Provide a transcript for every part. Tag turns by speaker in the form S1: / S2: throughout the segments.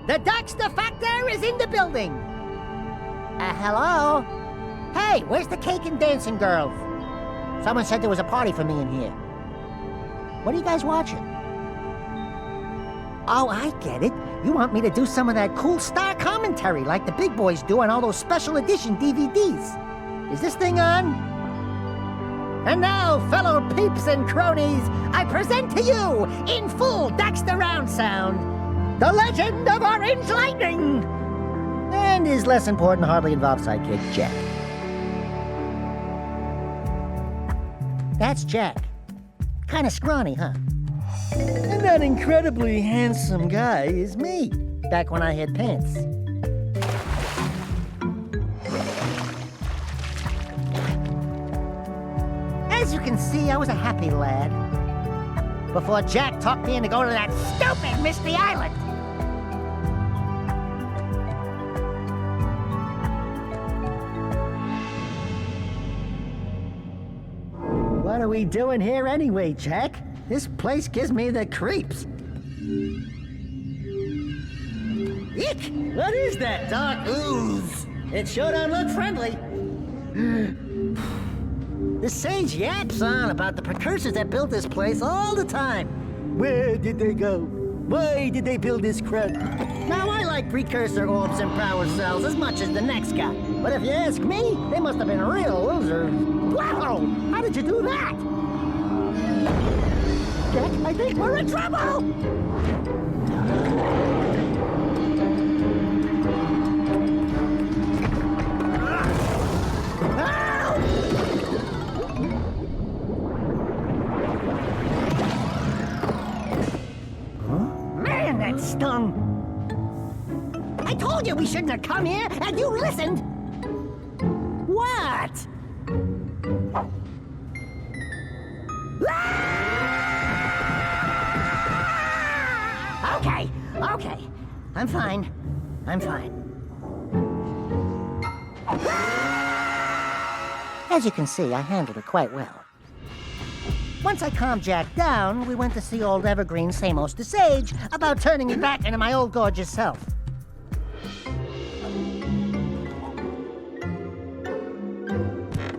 S1: The Daxter Factor is in the building! Hello? Hey, where's the cake and dancing girls? Someone said there was a party for me in here. What are you guys watching? Oh, I get it. You want me to do some of that cool star commentary like the big boys do on all those special edition DVDs. Is this thing on? And now, fellow peeps and cronies, I present to you, in full Daxter round sound, the legend of Orange Lightning! And his less important, hardly involved sidekick, Jak. That's Jak. Kinda scrawny, huh? And that incredibly handsome guy is me, back when I had pants. As you can see, I was a happy lad. Before Jak talked me into going to that stupid Misty Island. What are we doing here anyway, Jak? This place gives me the creeps. Eek! What is that dark ooze? It sure don't look friendly. The sage yaps on about the precursors that built this place all the time. Where did they go? Why did they build this crap? Now, I like precursor orbs and power cells as much as the next guy. But if you ask me, they must have been real losers. Wow! How did you do that? Jak, I think we're in trouble! Man, that stung! I told you we shouldn't have come here, and you listened! What? Okay. I'm fine. As you can see, I handled it quite well. Once I calmed Jak down, we went to see old Evergreen Samos the Sage about turning me back into my old gorgeous self.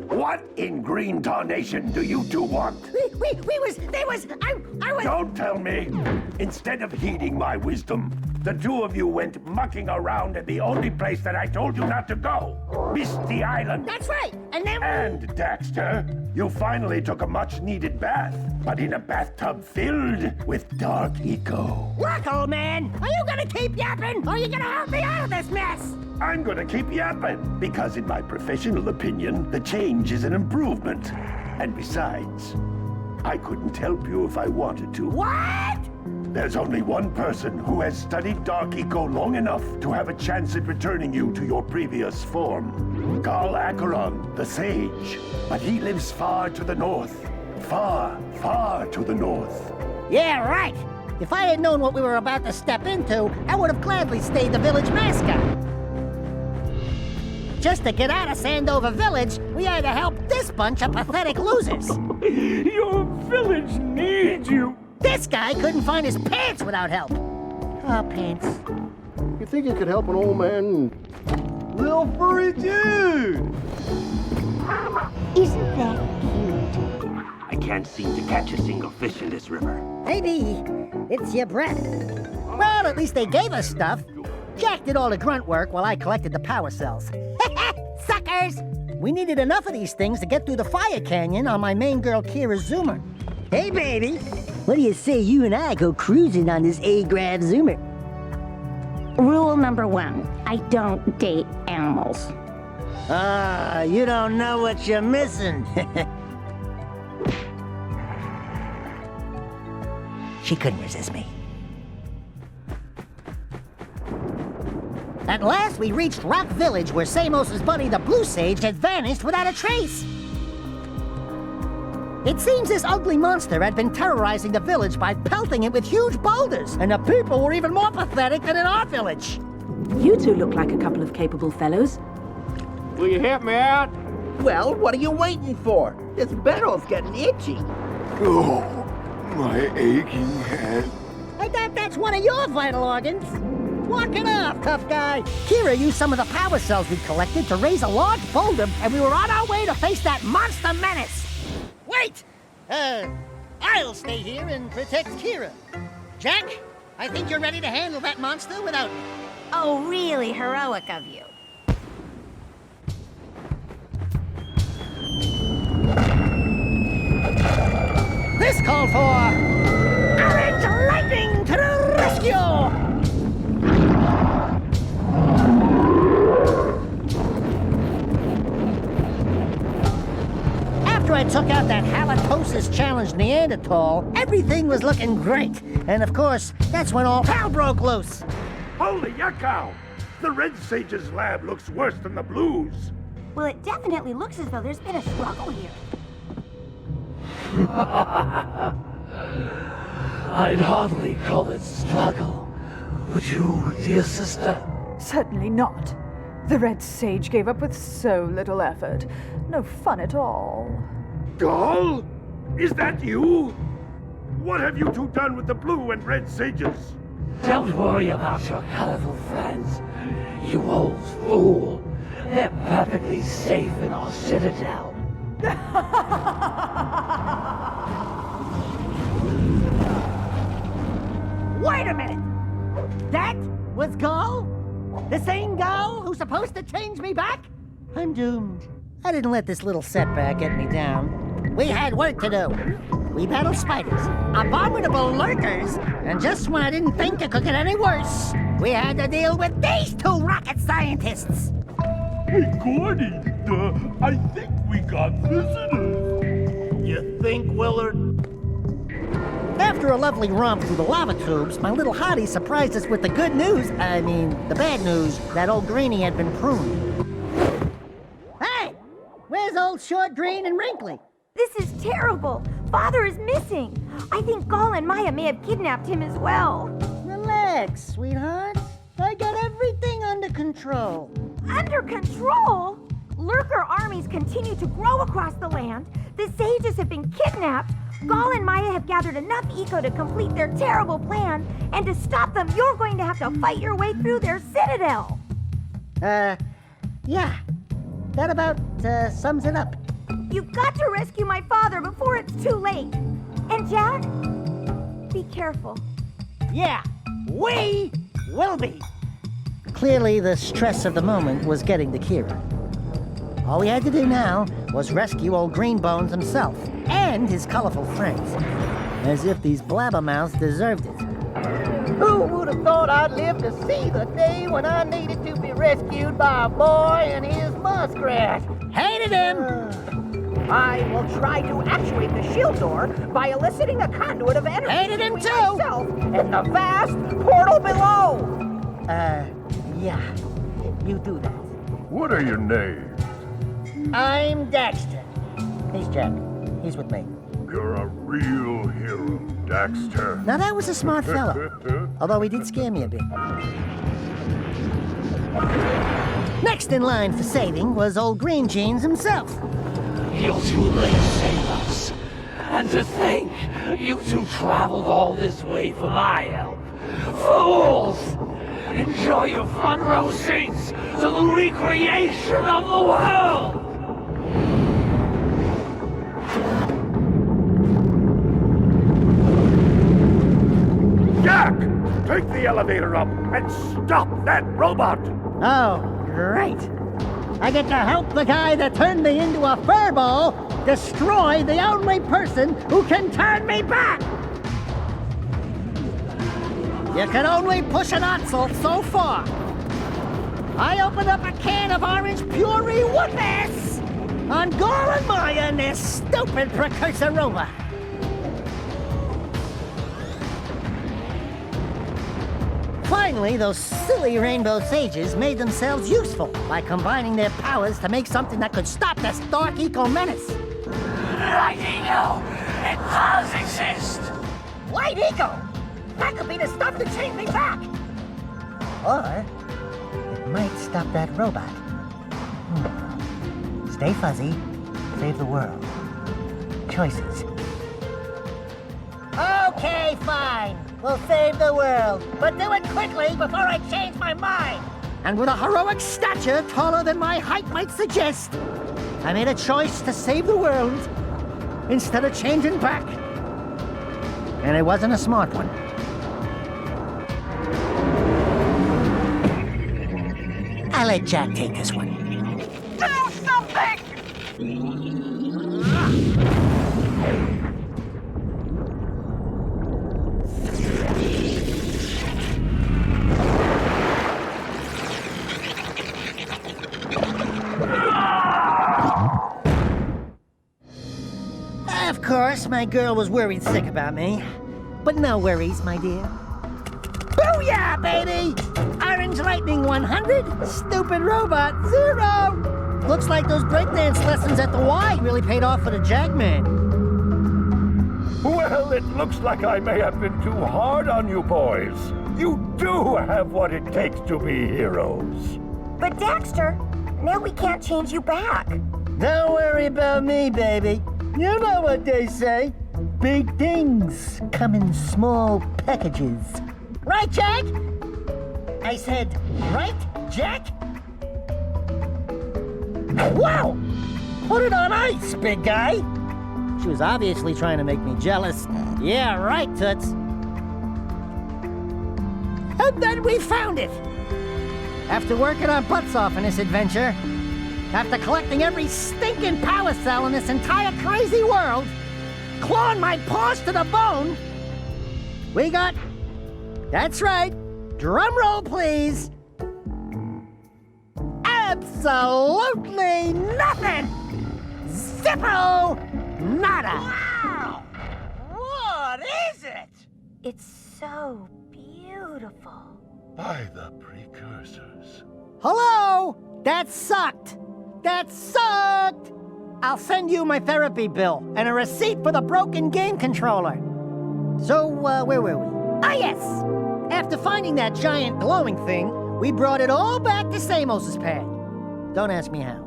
S2: What in green tarnation do you two want?
S1: I was...
S2: Don't tell me! Instead of heeding my wisdom, the two of you went mucking around in the only place that I told you not to go. Misty Island.
S1: That's right, and then...
S2: And, Daxter, you finally took a much-needed bath, but in a bathtub filled with dark eco.
S1: Look, old man, are you gonna keep yapping, or are you gonna help me out of this mess?
S2: I'm gonna keep yapping, because in my professional opinion, the change is an improvement. And besides, I couldn't help you if I wanted to.
S1: What?
S2: There's only one person who has studied Dark Eco long enough to have a chance at returning you to your previous form. Karl Acheron, the Sage. But he lives far to the north. Far, far to the north.
S1: Yeah, right. If I had known what we were about to step into, I would have gladly stayed the village mascot. Just to get out of Sandover Village, we had to help this bunch of pathetic losers.
S2: Your village needs you.
S1: This guy couldn't find his pants without help. Oh, pants.
S3: You think you could help an old man? Little furry dude!
S4: Isn't that cute?
S5: I can't seem to catch a single fish in this river.
S1: Maybe it's your breath. Well, at least they gave us stuff. Jak did all the grunt work while I collected the power cells. Suckers! We needed enough of these things to get through the fire canyon on my main girl Kira's Zoomer. Hey, baby! What do you say you and I go cruising on this A-Grav Zoomer?
S4: Rule number 1, I don't date animals.
S1: Ah, you don't know what you're missing. She couldn't resist me. At last, we reached Rock Village, where Samos's buddy, the Blue Sage, had vanished without a trace. It seems this ugly monster had been terrorizing the village by pelting it with huge boulders, and the people were even more pathetic than in our village.
S6: You two look like a couple of capable fellows.
S3: Will you help me out?
S7: Well, what are you waiting for? This barrel's getting itchy.
S2: Oh, my aching head.
S1: I thought that's one of your vital organs. Walk it off, tough guy. Kira used some of the power cells we collected to raise a large boulder, and we were on our way to face that monster menace. Wait! I'll stay here and protect Kira. Jak, I think you're ready to handle that monster without me.
S4: Oh, really heroic of you.
S1: This called for Orange Lightning to the rescue! After I took out that halitosis challenge Neanderthal, everything was looking great. And of course, that's when all hell broke loose.
S2: Holy yakkow! The Red Sage's lab looks worse than the Blues.
S4: Well, it definitely looks as though there's been a struggle here.
S8: I'd hardly call it struggle. Would you, dear sister?
S9: Certainly not. The Red Sage gave up with so little effort. No fun at all.
S2: Gall? Is that you? What have you two done with the Blue and Red Sages?
S8: Don't worry about your colorful friends, you old fool. They're perfectly safe in our citadel.
S1: Wait a minute! That was Gall? The same Gall who's supposed to change me back? I'm doomed. I didn't let this little setback get me down. We had work to do. We battled spiders, abominable lurkers, and just when I didn't think it could get any worse, we had to deal with these two rocket scientists.
S2: Hey, Gordy, I think we got visitors.
S3: You think, Willard?
S1: After a lovely romp through the lava tubes, my little hottie surprised us with the good news, the bad news, that old Greenie had been pruned. Hey! Where's old Short, Green, and Wrinkly?
S10: This is terrible. Father is missing. I think Gall and Maya may have kidnapped him as well.
S1: Relax, sweetheart. I got everything under control.
S10: Under control? Lurker armies continue to grow across the land. The sages have been kidnapped. Gall and Maya have gathered enough eco to complete their terrible plan. And to stop them, you're going to have to fight your way through their citadel.
S1: Yeah. That about, sums it up.
S10: You've got to rescue my father before it's too late. And Jak, be careful.
S1: Yeah, we will be. Clearly, the stress of the moment was getting to Kira. All we had to do now was rescue old Greenbones himself and his colorful friends. As if these blabbermouths deserved it.
S7: Who would have thought I'd live to see the day when I needed to be rescued by a boy and his muskrat?
S1: Hated him!
S7: I will try to actuate the shield door by eliciting a conduit of energy
S1: Hated him
S7: between
S1: too!
S7: myself and the vast portal below!
S1: Yeah. You do that.
S2: What are your names?
S1: I'm Daxter. He's Jak. He's with me.
S2: You're a real hero, Daxter.
S1: Now that was a smart fellow. Although he did scare me a bit. Next in line for saving was old Green Jeans himself.
S8: You're too late to save us. And to think, you two traveled all this way for my help. Fools! Enjoy your front row seats to the recreation of the world!
S2: Jak! Take the elevator up and stop that robot!
S1: Oh, great. I get to help the guy that turned me into a furball destroy the only person who can turn me back! You can only push an Otzel so far. I open up a can of orange puree whoopers on Gall and Maya and their stupid precursor robot. Finally, those silly rainbow sages made themselves useful by combining their powers to make something that could stop this dark eco menace.
S8: Light eco! It does exist!
S1: Light eco? That could be the stuff to change me back! Or it might stop that robot. Stay fuzzy, save the world. Choices. Okay, fine. will save the world.
S7: But do it quickly before I change my mind.
S1: And with a heroic stature taller than my height might suggest, I made a choice to save the world instead of changing back. And it wasn't a smart one. I'll let Jak take this one.
S8: Do something!
S1: Of course, my girl was worried sick about me. But no worries, my dear. Booyah, baby! Orange Lightning 100, Stupid Robot 0! Looks like those breakdance lessons at the Y really paid off for the Jak Man.
S2: Well, it looks like I may have been too hard on you boys. You do have what it takes to be heroes.
S10: But Daxter, now we can't change you back.
S1: Don't worry about me, baby. You know what they say. Big things come in small packages. Right, Jak? I said, right, Jak? Wow! Put it on ice, big guy! She was obviously trying to make me jealous. Yeah, right, Toots. And then we found it! After working our butts off in this adventure, after collecting every stinking power cell in this entire crazy world, clawing my paws to the bone, we got... That's right. Drum roll, please. Absolutely nothing! Zippo nada!
S7: Wow! What is it?
S10: It's so beautiful.
S2: By the precursors.
S1: Hello? That sucked! That sucked! I'll send you my therapy bill and a receipt for the broken game controller. So, where were we? Ah, yes! After finding that giant glowing thing, we brought it all back to Samos's pad. Don't ask me how.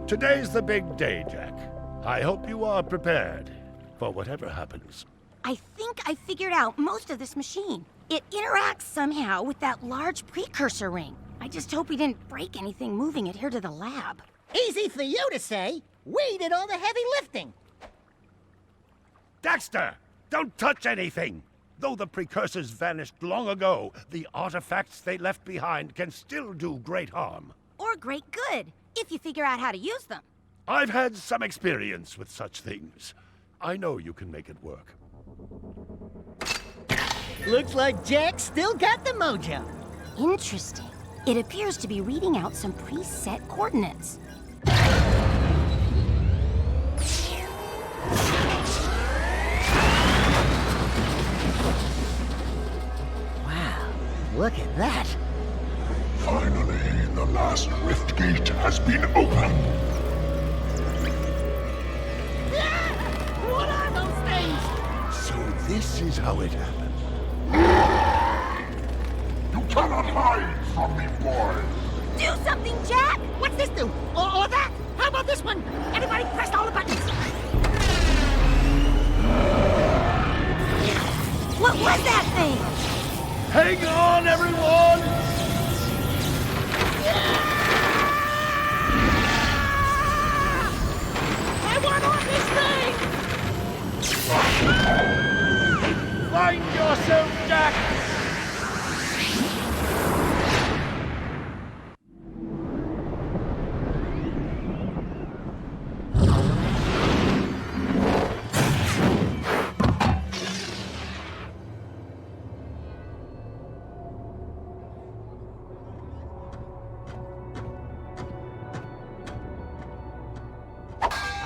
S2: Today's the big day, Jak. I hope you are prepared for whatever happens.
S4: I think I figured out most of this machine. It interacts somehow with that large precursor ring. I just hope we didn't break anything moving it here to the lab.
S1: Easy for you to say. We did all the heavy lifting.
S2: Daxter, don't touch anything! Though the precursors vanished long ago, the artifacts they left behind can still do great harm.
S4: Or great good, if you figure out how to use them.
S2: I've had some experience with such things. I know you can make it work.
S1: Looks like Jak still got the mojo.
S4: Interesting. It appears to be reading out some preset coordinates.
S1: Wow, look at that.
S11: Finally, the last rift gate has been opened.
S1: What are those things?
S2: So this is how it happened.
S11: You cannot hide from me, boys.
S10: Do something, Jak!
S1: What's this do? Or that? How about this one? Everybody press all the buttons.
S10: What was that thing?
S2: Hang on, everyone!
S1: I want on this thing!
S2: Find yourself, Jak!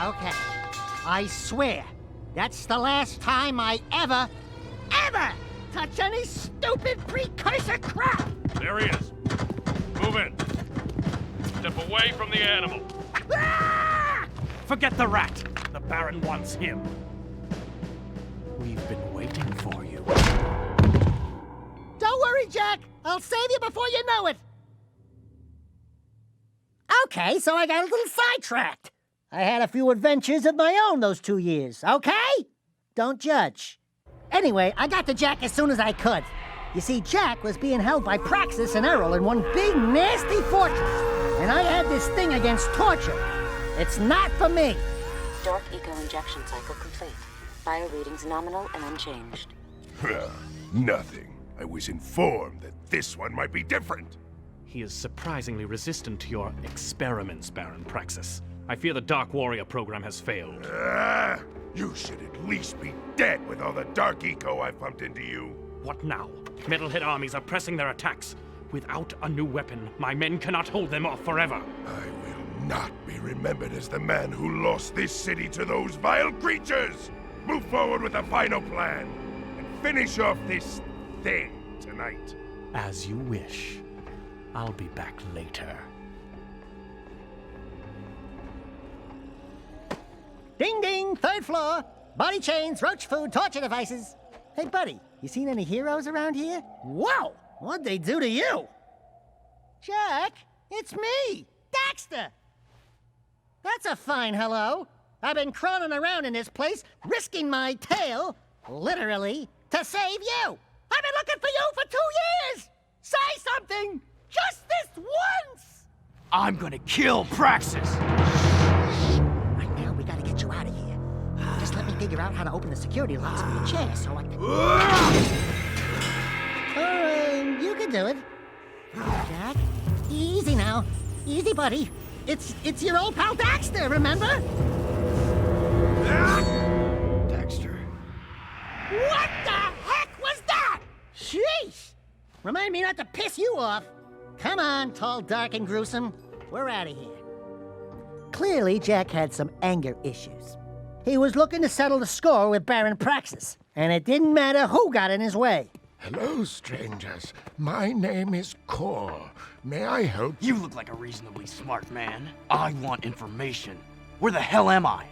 S1: Okay, I swear, that's the last time I ever touch any stupid precursor crap!
S12: There he is. Move in. Step away from the animal.
S1: Ah!
S13: Forget the rat. The Baron wants him. We've been waiting for you.
S1: Don't worry, Jak. I'll save you before you know it. Okay, so I got a little sidetracked. I had a few adventures of my own those 2 years, okay? Don't judge. Anyway, I got to Jak as soon as I could. You see, Jak was being held by Praxis and Errol in one big, nasty fortress. And I had this thing against torture. It's not for me.
S14: Dark Eco injection cycle complete. Bio readings nominal and unchanged.
S11: Nothing. I was informed that this one might be different.
S13: He is surprisingly resistant to your experiments, Baron Praxis. I fear the Dark Warrior program has failed.
S11: You should at least be dead with all the Dark Eco I've pumped into you.
S13: What now? Metalhead armies are pressing their attacks. Without a new weapon, my men cannot hold them off forever.
S11: I will not be remembered as the man who lost this city to those vile creatures. Move forward with a final plan and finish off this thing tonight.
S13: As you wish. I'll be back later.
S1: Ding ding, 3rd floor. Body chains, roach food, torture devices. Hey, buddy, you seen any heroes around here? Whoa! What'd they do to you? Jak, it's me, Daxter. That's a fine hello. I've been crawling around in this place, risking my tail, literally, to save you. I've been looking for you for 2 years. Say something, just this once.
S15: I'm gonna kill Praxis.
S1: Right now, we gotta get you out of here. Just let me figure out how to open the security locks for your chair so I can... you can do it. Jak, easy now. Easy, buddy. It's your old pal Daxter, remember?
S3: Daxter.
S1: What the heck was that? Sheesh! Remind me not to piss you off. Come on, tall, dark, and gruesome. We're out of here. Clearly, Jak had some anger issues. He was looking to settle the score with Baron Praxis, and it didn't matter who got in his way.
S11: Hello, strangers. My name is Kor. May I help?
S15: You look like a reasonably smart man. I want information. Where the hell am I?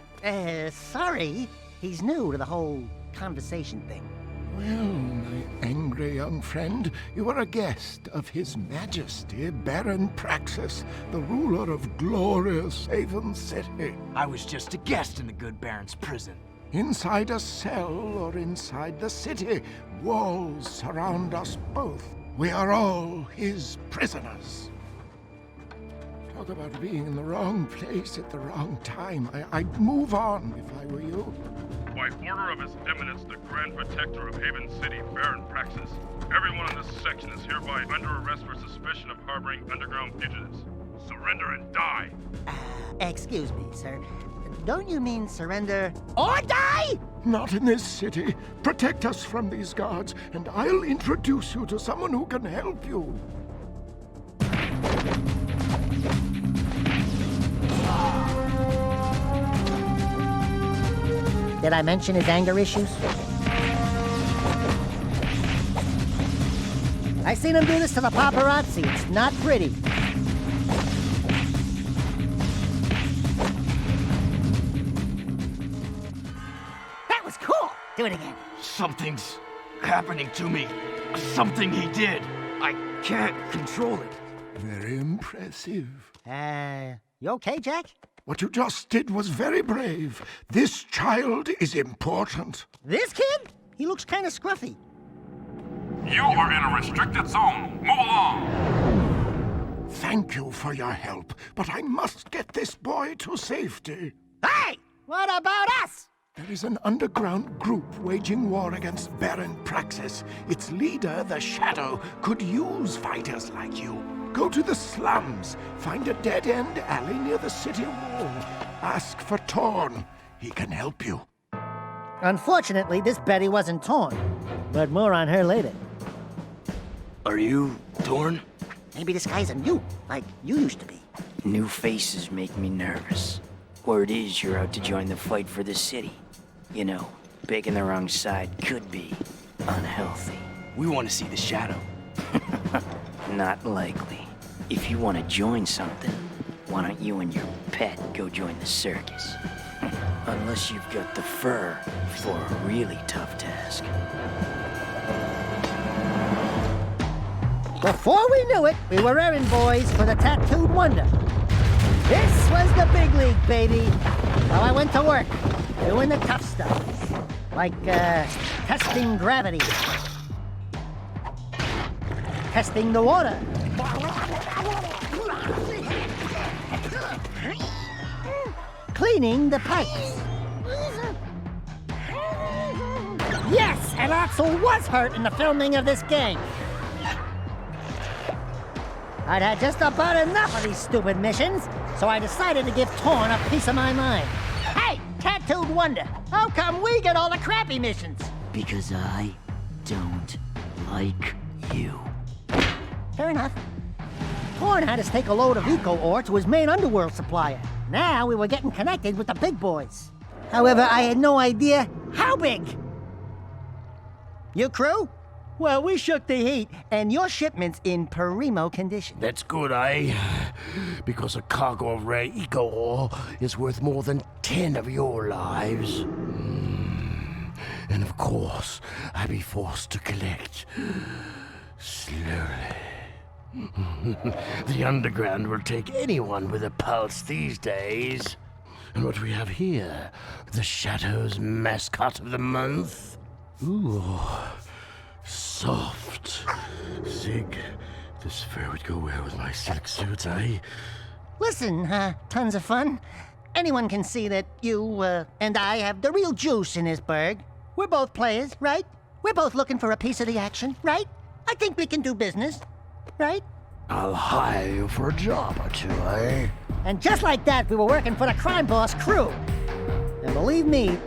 S1: Sorry. He's new to the whole conversation thing.
S11: Well, my angry young friend, you are a guest of His Majesty, Baron Praxis, the ruler of glorious Haven City.
S15: I was just a guest in the good Baron's prison.
S11: Inside a cell or inside the city, walls surround us both. We are all his prisoners. Talk about being in the wrong place at the wrong time. I'd move on if I were you.
S12: By order of His Eminence, the Grand Protector of Haven City, Baron Praxis, everyone in this section is hereby under arrest for suspicion of harboring underground fugitives. Surrender and die!
S1: Excuse me, sir. Don't you mean surrender or die?
S11: Not in this city. Protect us from these guards, and I'll introduce you to someone who can help you.
S1: Did I mention his anger issues? I seen him do this to the paparazzi. It's not pretty. That was cool. Do it again.
S15: Something's happening to me. Something he did. I can't control it.
S11: Very impressive.
S1: You okay, Jak?
S11: What you just did was very brave. This child is important.
S1: This kid? He looks kind of scruffy.
S12: You are in a restricted zone. Move along!
S11: Thank you for your help, but I must get this boy to safety.
S1: Hey! What about us?
S11: There is an underground group waging war against Baron Praxis. Its leader, the Shadow, could use fighters like you. Go to the slums, find a dead-end alley near the city wall. Ask for Torn. He can help you.
S1: Unfortunately, this Betty wasn't Torn, but more on her later.
S15: Are you Torn?
S1: Maybe this guy's a mute, like you used to be.
S16: New faces make me nervous. Word is you're out to join the fight for the city. You know, picking the wrong side could be unhealthy.
S15: We want to see the Shadow.
S16: Not likely. If you want to join something, why don't you and your pet go join the circus? Unless you've got the fur for a really tough task.
S1: Before we knew it, we were errand boys for the Tattooed Wonder. This was the big league, baby. How I went to work, doing the tough stuff. Like, testing gravity. Testing the water. Cleaning the pipes. Yes, and Axel was hurt in the filming of this game. I'd had just about enough of these stupid missions, so I decided to give Torn a piece of my mind. Hey, Tattooed Wonder, how come we get all the crappy missions?
S16: Because I don't like you.
S1: Fair enough. Torn had us take a load of eco ore to his main underworld supplier. Now we were getting connected with the big boys. However, I had no idea how big. Your crew? Well, we shook the heat, and your shipment's in primo condition.
S11: That's good, eh? Because a cargo of rare eco ore is worth more than 10 of your lives. And of course, I'd be forced to collect slowly. The underground will take anyone with a pulse these days. And what we have here, the Shadow's mascot of the month. Ooh, soft. Zig, this fur would go well with my silk suit, eh?
S1: Listen, tons of fun. Anyone can see that you, and I have the real juice in this burg. We're both players, right? We're both looking for a piece of the action, right? I think we can do business, right?
S11: I'll hire you for a job or two, eh?
S1: And just like that, we were working for the crime boss crew. And believe me,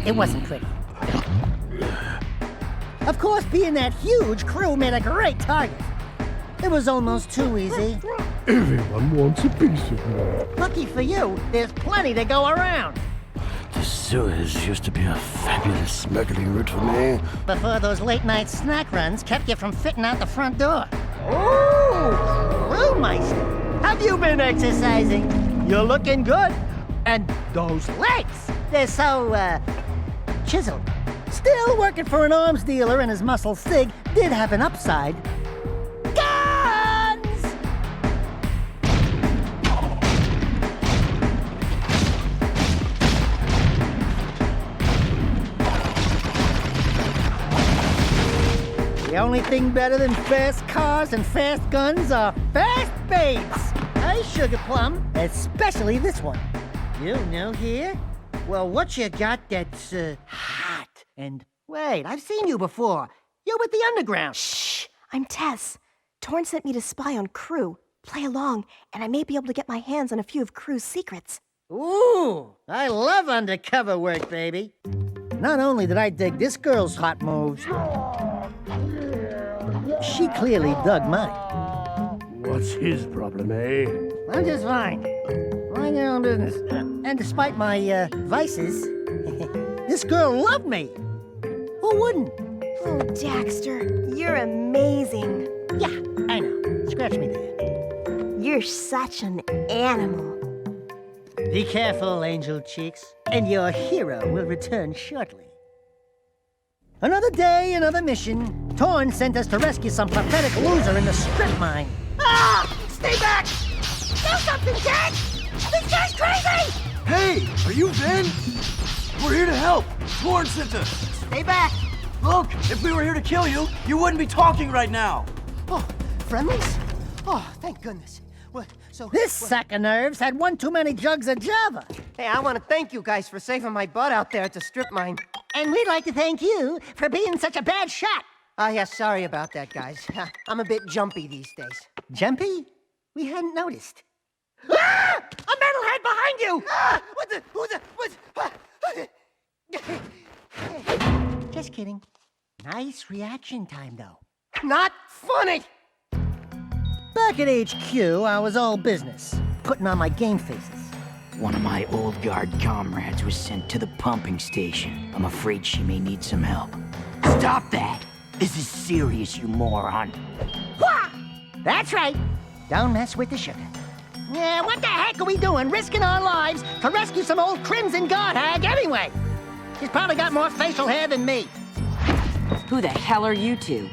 S1: it wasn't pretty. Of course, being that huge crew made a great target. It was almost too easy.
S11: Everyone wants a piece of me.
S1: Lucky for you, there's plenty to go around.
S11: The sewers used to be a fabulous smuggling route for me.
S1: Before those late-night snack runs kept you from fitting out the front door. Ooh, Brewmeister, have you been exercising? You're looking good. And those legs, they're so, chiseled. Still working for an arms dealer and his muscle Sig did have an upside. Guns! The only thing better than fast cars and fast guns are fast babes. Hey, Sugar Plum, especially this one. You new here? Well, what you got that's, hot? And wait, I've seen you before. You're with the underground.
S10: Shh, I'm Tess. Torn sent me to spy on Crew. Play along, and I may be able to get my hands on a few of Crew's secrets.
S1: Ooh, I love undercover work, baby. Not only did I dig this girl's hot moves, she clearly dug mine.
S11: What's his problem, eh?
S1: I'm just fine. Mind your own business. And despite my, vices, this girl loved me. Who wouldn't?
S10: Oh, Daxter, you're amazing.
S1: Yeah, I know. Scratch me there.
S10: You're such an animal.
S1: Be careful, Angel Cheeks, and your hero will return shortly. Another day, another mission. Torn sent us to rescue some pathetic loser in the strip mine. Ah! Stay back! Do something, Jack! This guy's crazy!
S15: Hey, are you Ben? We're here to help. Torn sent us.
S1: Stay back!
S15: Look, if we were here to kill you, you wouldn't be talking right now.
S7: Oh, friendlies? Oh, thank goodness.
S1: This sack of nerves had one too many jugs of Java.
S7: Hey, I want to thank you guys for saving my butt out there at the strip mine.
S1: And we'd like to thank you for being such a bad shot.
S7: Yeah, sorry about that, guys. I'm a bit jumpy these days.
S1: Jumpy? We hadn't noticed. Ah! A metalhead behind you!
S7: Ah!
S1: Just kidding. Nice reaction time, though.
S7: Not funny!
S1: Back at HQ, I was all business, putting on my game faces.
S16: One of my old guard comrades was sent to the pumping station. I'm afraid she may need some help. Stop that! This is serious, you moron.
S1: Wah! That's right. Don't mess with the sugar. Yeah, what the heck are we doing, risking our lives to rescue some old Crimson Guard hag anyway? She's probably got more facial hair than me.
S6: Who the hell are you two?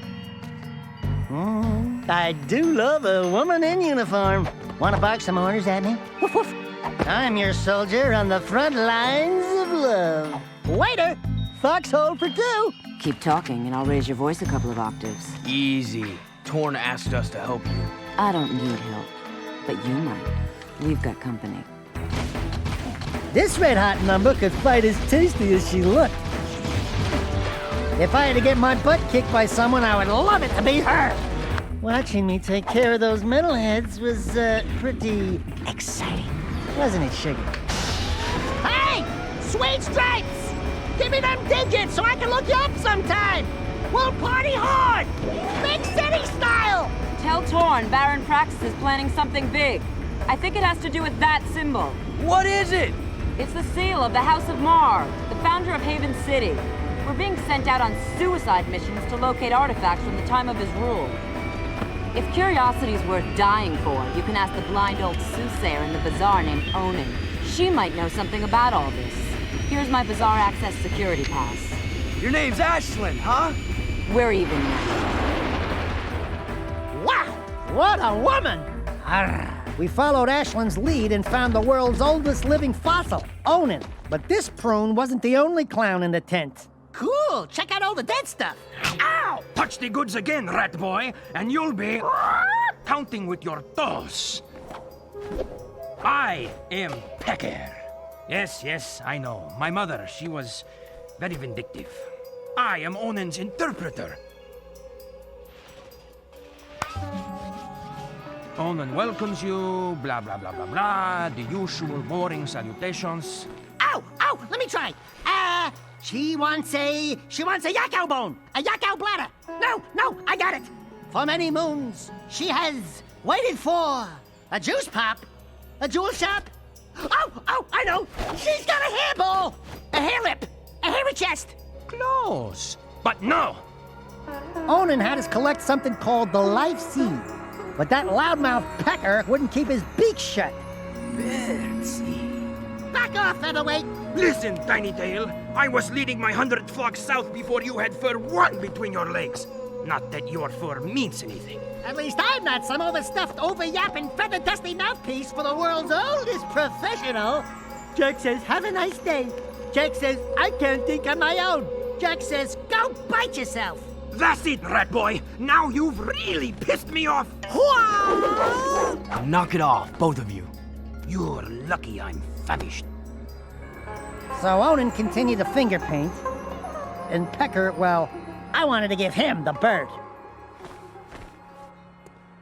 S1: I do love a woman in uniform. Want to bark some orders at me? Woof, woof. I'm your soldier on the front lines of love. Waiter! Foxhole for two!
S6: Keep talking and I'll raise your voice a couple of octaves.
S15: Easy. Torn asked us to help you.
S6: I don't need help, but you might. We've got company.
S1: This red-hot number could fight as tasty as she looked. If I had to get my butt kicked by someone, I would love it to be her! Watching me take care of those metalheads was, pretty exciting. Wasn't it, Sugar?
S7: Hey! Sweet stripes! Give me them digits so I can look you up sometime! We'll party hard! Big city style!
S6: Tell Torn Baron Praxis is planning something big. I think it has to do with that symbol.
S15: What is it?
S6: It's the seal of the House of Mar, the founder of Haven City. We're being sent out on suicide missions to locate artifacts from the time of his rule. If curiosity's worth dying for, you can ask the blind old soothsayer in the bazaar named Onan. She might know something about all this. Here's my bazaar access security pass.
S15: Your name's Ashlyn, huh?
S6: We're even now.
S1: Wow! What a woman! Arrgh. We followed Ashlyn's lead and found the world's oldest living fossil, Onan. But this prune wasn't the only clown in the tent.
S7: Cool! Check out all the dead stuff!
S15: Ow! Touch the goods again, rat boy, and you'll be counting with your toes. I am Pecker. Yes, I know. My mother, she was very vindictive. I am Onan's interpreter. Onan welcomes you, blah, blah, blah, blah, blah. The usual boring salutations.
S7: Ow! Ow! Let me try! She wants a yakao bone! A yakao bladder! No! I got it! For many moons, she has waited for a juice pop, a jewel shop. Oh! I know! She's got a hairball! A hair lip! A hairy chest!
S15: Close, but no!
S1: Onan had us collect something called the Life Seed, but that loudmouth Pecker wouldn't keep his beak shut.
S7: Back off, featherweight!
S15: Listen, Tiny Tail. I was leading my 100 flocks south before you had fur one between your legs. Not that your fur means anything.
S7: At least I'm not some overstuffed, over-yapping, feather-dusty mouthpiece for the world's oldest professional. Jak says, have a nice day. Jak says, I can't think on my own. Jak says, go bite yourself.
S15: That's it, rat boy. Now you've really pissed me off. Knock it off, both of you. You're lucky I'm famished.
S1: So Onan continued to finger paint, and Pecker, well, I wanted to give him the bird.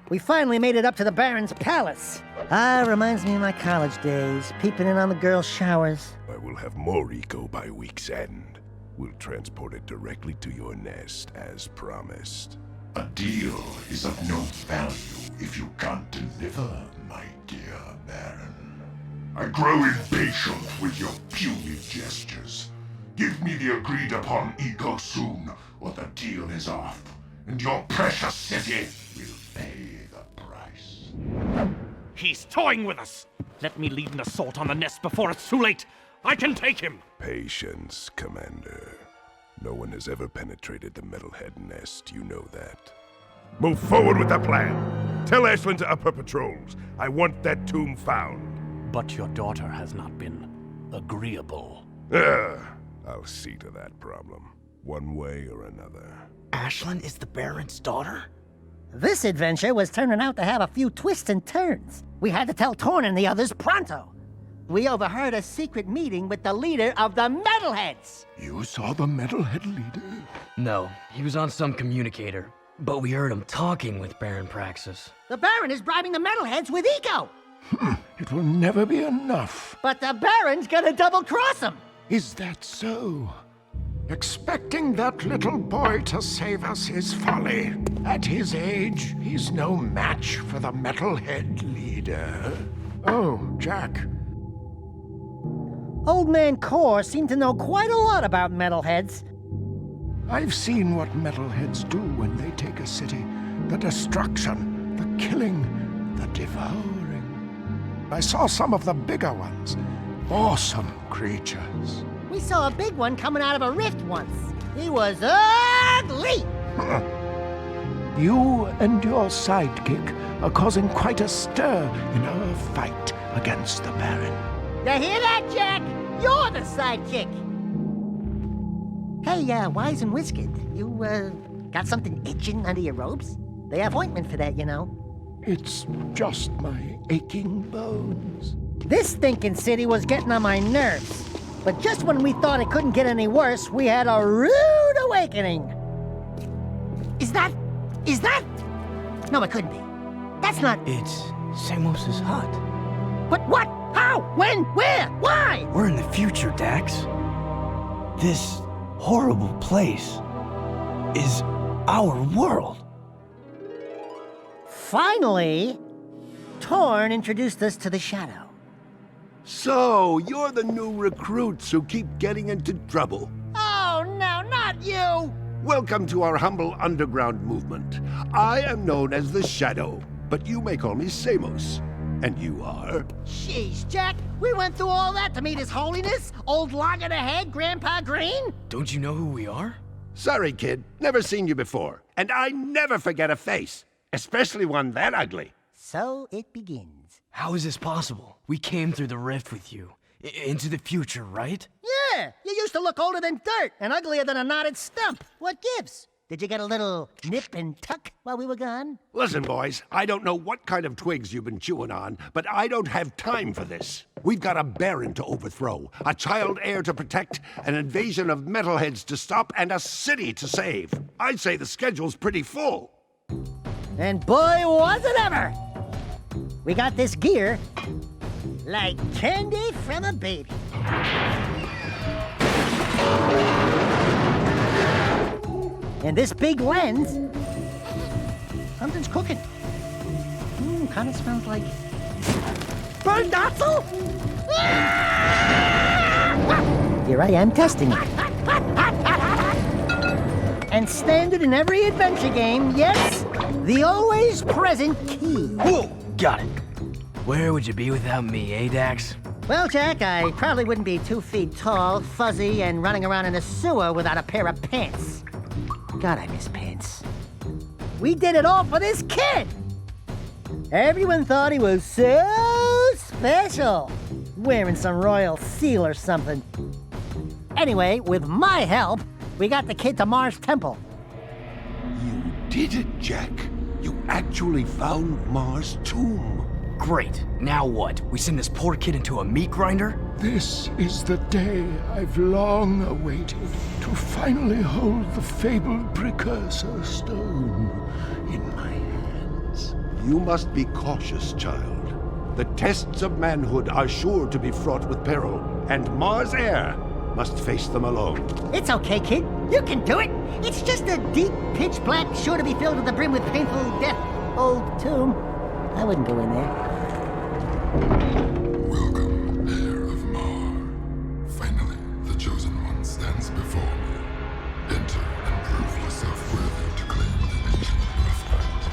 S1: We finally made it up to the Baron's palace. Reminds me of my college days, peeping in on the girls' showers.
S2: I will have more eco by week's end. We'll transport it directly to your nest, as promised.
S11: A deal is of no value if you can't deliver, my dear Baron. I grow impatient with your puny gestures. Give me the agreed-upon eco soon, or the deal is off, and your precious city will pay the price.
S13: He's toying with us! Let me lead an assault on the nest before it's too late! I can take him!
S2: Patience, Commander. No one has ever penetrated the Metalhead nest, you know that. Move forward with the plan! Tell Ashlyn to up her patrols. I want that tomb found.
S13: But your daughter has not been agreeable.
S2: I'll see to that problem, one way or another.
S15: Ashlyn is the Baron's daughter?
S1: This adventure was turning out to have a few twists and turns. We had to tell Torn and the others pronto. We overheard a secret meeting with the leader of the Metalheads.
S11: You saw the Metalhead leader?
S17: No, he was on some communicator. But we heard him talking with Baron Praxis.
S7: The Baron is bribing the Metalheads with eco.
S11: It will never be enough.
S7: But the Baron's gonna double-cross him.
S11: Is that so? Expecting that little boy to save us is folly. At his age, he's no match for the Metalhead leader. Oh, Jak.
S1: Old Man Core seemed to know quite a lot about Metalheads.
S11: I've seen what Metalheads do when they take a city. The destruction, the killing, the devouring. I saw some of the bigger ones. Awesome creatures.
S7: We saw a big one coming out of a rift once. He was ugly!
S11: You and your sidekick are causing quite a stir in our fight against the Baron.
S7: You hear that, Jak? You're the sidekick.
S1: Hey, Wise and Whiskered, you, got something itching under your robes? They have ointment for that, you know.
S11: It's just my aching bones.
S1: This stinking city was getting on my nerves. But just when we thought it couldn't get any worse, we had a rude awakening. Is that... No, it couldn't be. That's not...
S18: It's Samos's hut.
S1: But what? How? When? Where? Why?
S18: We're in the future, Dax. This horrible place is our world.
S1: Finally, Torn introduced us to the Shadow.
S2: So, you're the new recruits who keep getting into trouble.
S1: Oh, no, not you!
S2: Welcome to our humble underground movement. I am known as the Shadow, but you may call me Samos. And you are?
S1: Jeez, Jack, we went through all that to meet His Holiness, old log-in-the-head Grandpa Green?
S17: Don't you know who we are?
S2: Sorry, kid. Never seen you before. And I never forget a face, especially one that ugly.
S1: So it begins.
S17: How is this possible? We came through the rift with you. Into the future, right?
S1: Yeah, you used to look older than dirt and uglier than a knotted stump. What gives? Did you get a little nip and tuck while we were gone?
S2: Listen, boys, I don't know what kind of twigs you've been chewing on, but I don't have time for this. We've got a Baron to overthrow, a child heir to protect, an invasion of metalheads to stop, and a city to save. I'd say the schedule's pretty full.
S1: And boy, was it ever! We got this gear like candy from a baby. And this big lens, something's cooking. Kind of smells like burned Otzel? Here I am testing it. And standard in every adventure game, yes, the always present key.
S17: Whoa, got it. Where would you be without me, eh, Dax?
S1: Well, Jack, I probably wouldn't be 2 feet tall, fuzzy, and running around in a sewer without a pair of pants. God, I miss pants. We did it all for this kid! Everyone thought he was so special, wearing some royal seal or something. Anyway, with my help, we got the kid to Mars Temple.
S2: You did it, Jack. You actually found Mars' tomb.
S17: Great. Now what? We send this poor kid into a meat grinder?
S11: This is the day I've long awaited, to finally hold the fabled precursor stone in my hands.
S2: You must be cautious, child. The tests of manhood are sure to be fraught with peril, and Mars Air must face them alone.
S1: It's okay, kid. You can do it. It's just a deep, pitch-black, sure to be filled to the brim with painful death old tomb. I wouldn't go in there.
S19: Welcome, heir of Mar. Finally, the Chosen One stands before me. Enter and prove yourself worthy to claim the ancient birthright.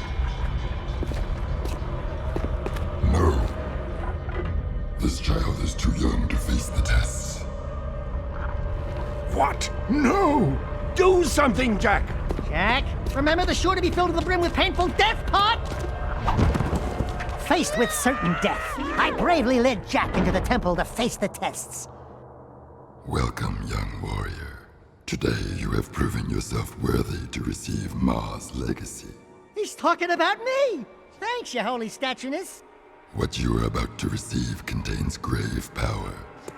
S19: No. This child is too young to face the tests.
S2: What? No! Do something, Jack!
S1: Jack, remember the sure to be filled to the brim with painful death part? Faced with certain death, I bravely led Jack into the temple to face the tests.
S19: Welcome, young warrior. Today you have proven yourself worthy to receive Mars' legacy.
S1: He's talking about me! Thanks, your holy statueness.
S19: What you are about to receive contains grave power.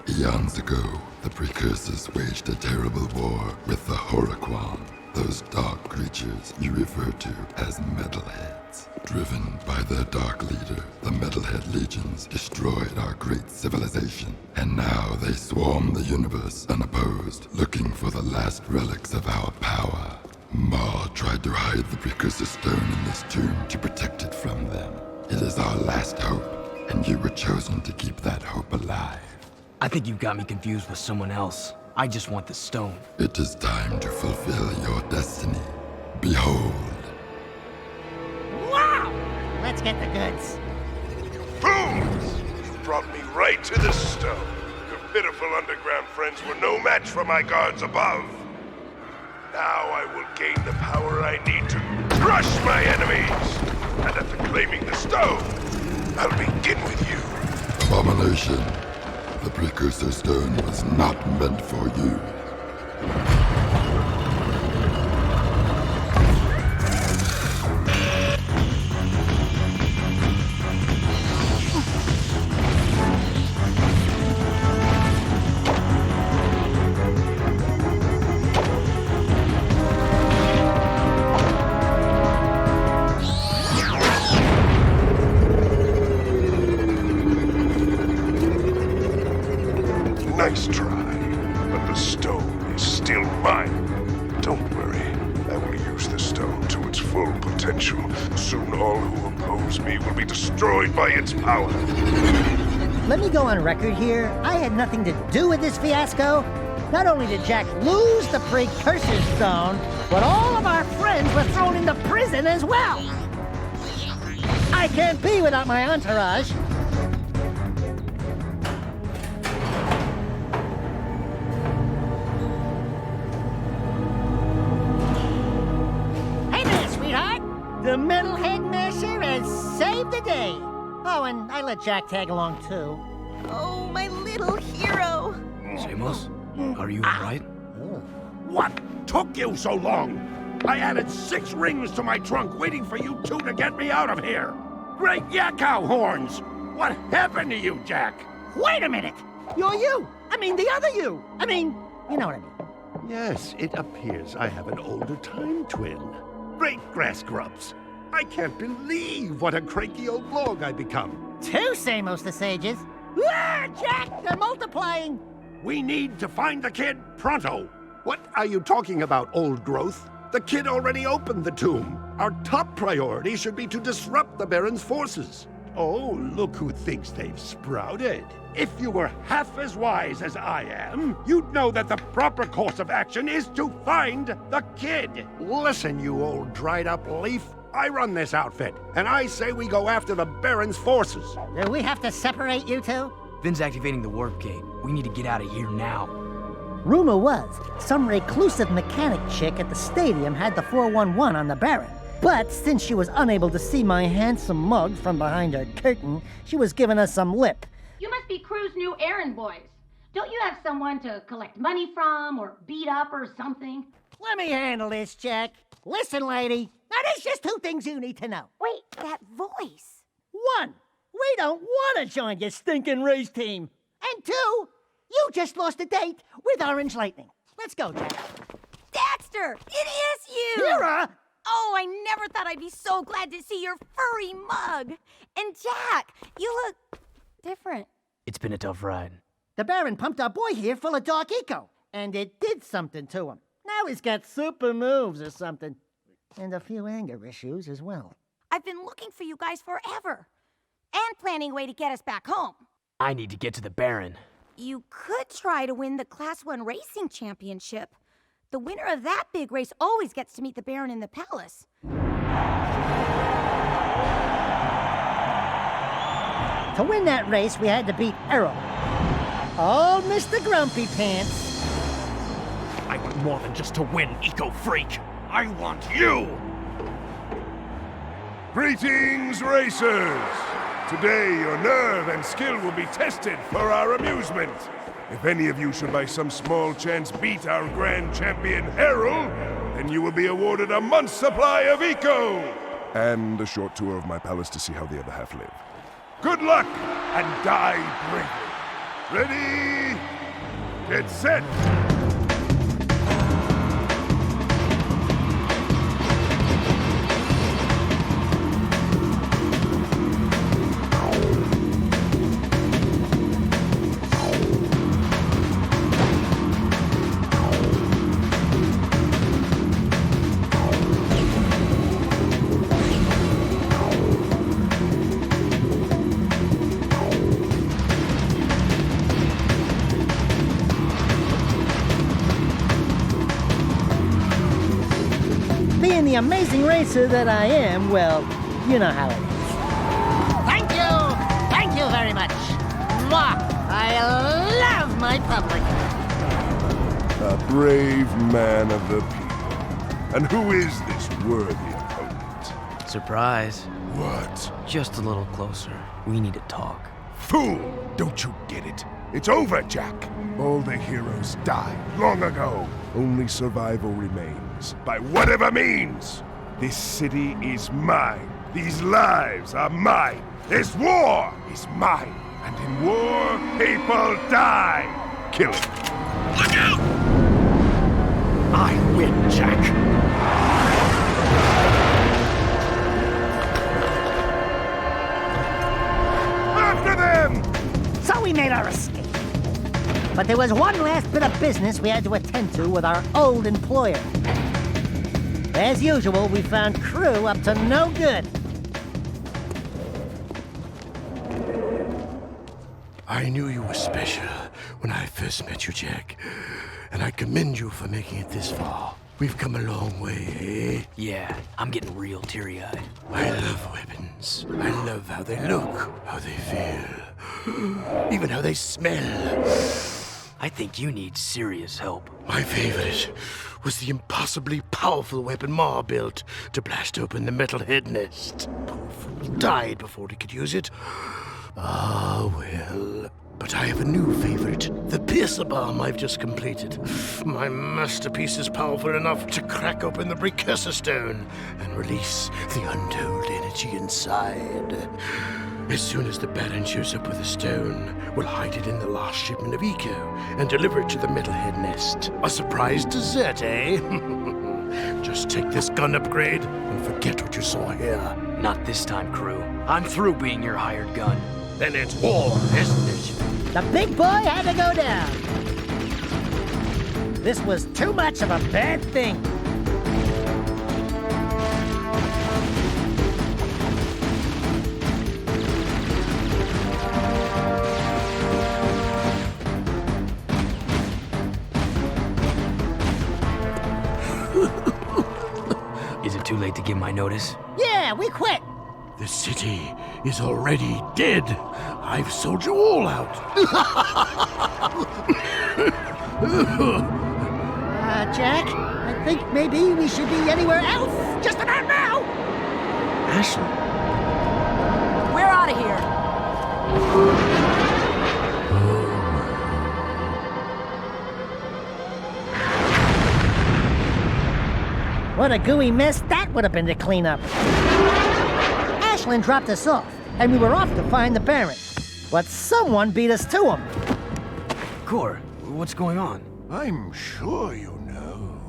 S19: Eons ago, the precursors waged a terrible war with the Horoquan, those dark creatures you refer to as metalheads. Driven by their dark leader, the Metalhead Legions destroyed our great civilization, and now they swarm the universe unopposed, looking for the last relics of our power. Mar tried to hide the precursor stone in this tomb to protect it from them. It is our last hope, and you were chosen to keep that hope alive.
S17: I think you've got me confused with someone else. I just want the stone.
S19: It is time to fulfill your destiny. Behold.
S1: Wow! Let's get the goods.
S12: Fools! You brought me right to the stone. Your pitiful underground friends were no match for my guards above. Now I will gain the power I need to crush my enemies. And after claiming the stone, I'll begin with you.
S19: Abomination. The precursor stone was not meant for you.
S12: but the stone is still mine. Don't worry, I will use the stone to its full potential. Soon all who oppose me will be destroyed by its power.
S1: Let me go on record here. I had nothing to do with this fiasco. Not only did Jak lose the precursor stone, but all of our friends were thrown into prison as well. I can't be without my entourage. Hey there, sweetheart. The metalhead masher has saved the day. Oh, and I let Jak tag along too.
S10: Oh, my little hero.
S17: Samos, are you alright?
S2: What took you so long? I added 6 rings to my trunk waiting for you two to get me out of here. Great yakkow horns! What happened to you, Jak?
S1: Wait a minute! You're you! I mean, the other you! I mean, you know what I mean.
S2: Yes, it appears I have an older time twin. Great grass grubs. I can't believe what a cranky old log I become.
S1: 2 Samos the Sages. Ah, Jak, they're multiplying!
S2: We need to find the kid pronto. What are you talking about, old growth? The kid already opened the tomb. Our top priority should be to disrupt the Baron's forces. Oh, look who thinks they've sprouted. If you were half as wise as I am, you'd know that the proper course of action is to find the kid. Listen, you old dried-up leaf. I run this outfit, and I say we go after the Baron's forces.
S1: Do we have to separate you two?
S17: Finn's activating the warp gate. We need to get out of here now.
S1: Rumor was, some reclusive mechanic chick at the stadium had the 411 on the Baron. But since she was unable to see my handsome mug from behind her curtain, she was giving us some lip.
S20: You must be Crew's new errand boys. Don't you have someone to collect money from or beat up or something?
S1: Let me handle this, Jak. Listen, lady. Now, there's just 2 things you need to know.
S10: Wait, that voice.
S1: 1, we don't want to join your stinking race team. And 2, you just lost a date with Orange Lightning. Let's go, Jak.
S10: Daxter, it is you!
S1: Kira!
S10: Oh, I never thought I'd be so glad to see your furry mug. And Jak, you look different.
S17: It's been a tough ride.
S1: The Baron pumped our boy here full of dark eco, and it did something to him. Now he's got super moves or something. And a few anger issues as well.
S10: I've been looking for you guys forever. And planning a way to get us back home.
S17: I need to get to the Baron.
S10: You could try to win the Class 1 Racing Championship. The winner of that big race always gets to meet the Baron in the palace.
S1: To win that race, we had to beat Errol. Oh, Mr. Grumpy Pants.
S13: I want more than just to win, eco-freak. I want you!
S12: Greetings, racers! Today, your nerve and skill will be tested for our amusement. If any of you should by some small chance beat our grand champion, Errol, then you will be awarded a month's supply of eco! And a short tour of my palace to see how the other half live. Good luck, and die bravely. Ready? Get set!
S1: Being the amazing racer that I am, well, you know how it is.
S7: Thank you! Thank you very much! Mwah! I love my public!
S12: A brave man of the people. And who is this worthy opponent?
S17: Surprise.
S12: What?
S17: Just a little closer. We need to talk.
S12: Fool! Don't you get it? It's over, Jak. All the heroes died long ago. Only survival remains, by whatever means. This city is mine. These lives are mine. This war is mine. And in war, people die. Kill it. Look out!
S13: I win, Jak.
S12: After them!
S1: So we made our escape. But there was one last bit of business we had to attend to with our old employer. As usual, we found crew up to no good.
S11: I knew you were special when I first met you, Jak. And I commend you for making it this far. We've come a long way, eh?
S17: Yeah, I'm getting real teary-eyed.
S11: I love weapons. I love how they look, how they feel, even how they smell.
S17: I think you need serious help.
S11: My favorite was the impossibly powerful weapon Ma built to blast open the metal head nest. He died before he could use it. Ah, well. But I have a new favorite, the piercer bomb I've just completed. My masterpiece is powerful enough to crack open the precursor stone and release the untold energy inside. As soon as the Baron shows up with the stone, we'll hide it in the last shipment of Eco and deliver it to the metalhead nest. A surprise dessert, eh? Just take this gun upgrade and forget what you saw here.
S17: Not this time, crew. I'm through being your hired gun.
S11: Then it's war, isn't it?
S1: The big boy had to go down. This was too much of a bad thing.
S17: Is it too late to give my notice?
S1: Yeah, we quit.
S11: The city is already dead. I've sold you all out.
S1: Jak, I think maybe we should be anywhere else just about now.
S17: Ashley?
S6: We're out of here.
S1: What a gooey mess that would have been to clean up. Ashlyn dropped us off, and we were off to find the Baron. But someone beat us to him.
S17: Core, what's going on?
S11: I'm sure you know.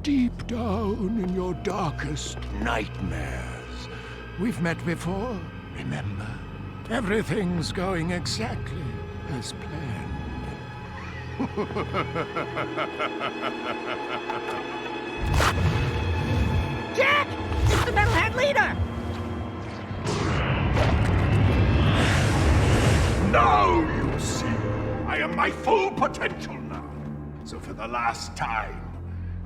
S11: Deep down in your darkest nightmares. We've met before, remember? Everything's going exactly as planned.
S7: Jak! It's the metalhead leader!
S12: Now you see, I am my full potential now. So for the last time,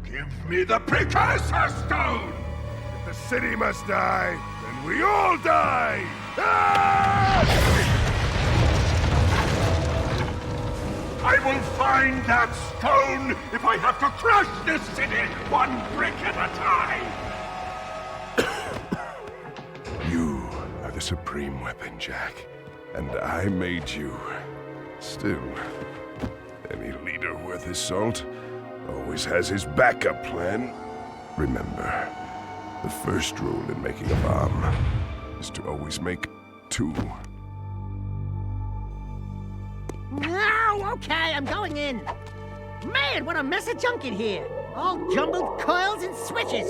S12: give me the precursor stone! If the city must die, then we all die! I will find that stone if I have to crush this city one brick at a time! You are the supreme weapon, Jak. And I made you. Still, any leader worth his salt always has his backup plan. Remember, the first rule in making a bomb is to always make two.
S7: No, okay, I'm going in. Man, what a mess of junk in here. All jumbled coils and switches.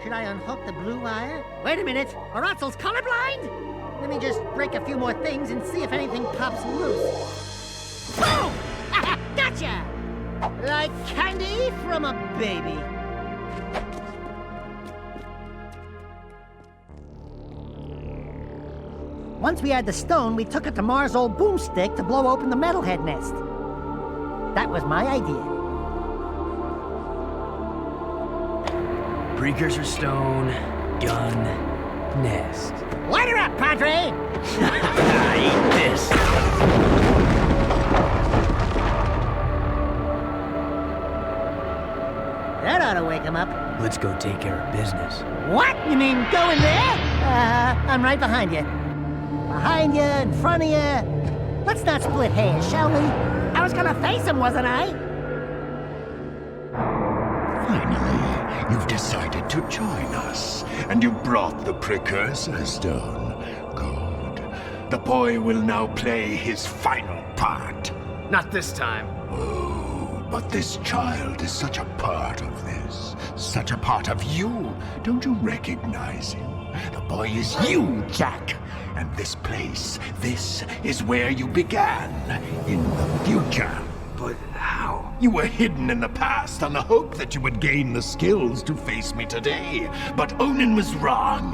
S7: Should I unhook the blue wire? Wait a minute, are Otzel's colorblind? Let me just break a few more things and see if anything pops loose. Boom! Gotcha! Like candy from a baby.
S1: Once we had the stone, we took it to Mars' old boomstick to blow open the metalhead nest. That was my idea.
S17: Precursor stone, gun, nest.
S7: Light her up, Padre!
S17: Eat this.
S1: That ought to wake him up.
S17: Let's go take care of business.
S1: What? You mean go in there? I'm right behind you. Behind you, in front of you. Let's not split hairs, shall we?
S7: I was gonna face him, wasn't I?
S11: Finally, you've decided to join us, and you brought the precursor stone. Good. The boy will now play his final part.
S17: Not this time.
S11: Oh, but this child is such a part of this. Such a part of you. Don't you recognize him? The boy is you, Jak. And this place, this is where you began, in the future.
S15: But how?
S11: You were hidden in the past on the hope that you would gain the skills to face me today. But Onin was wrong.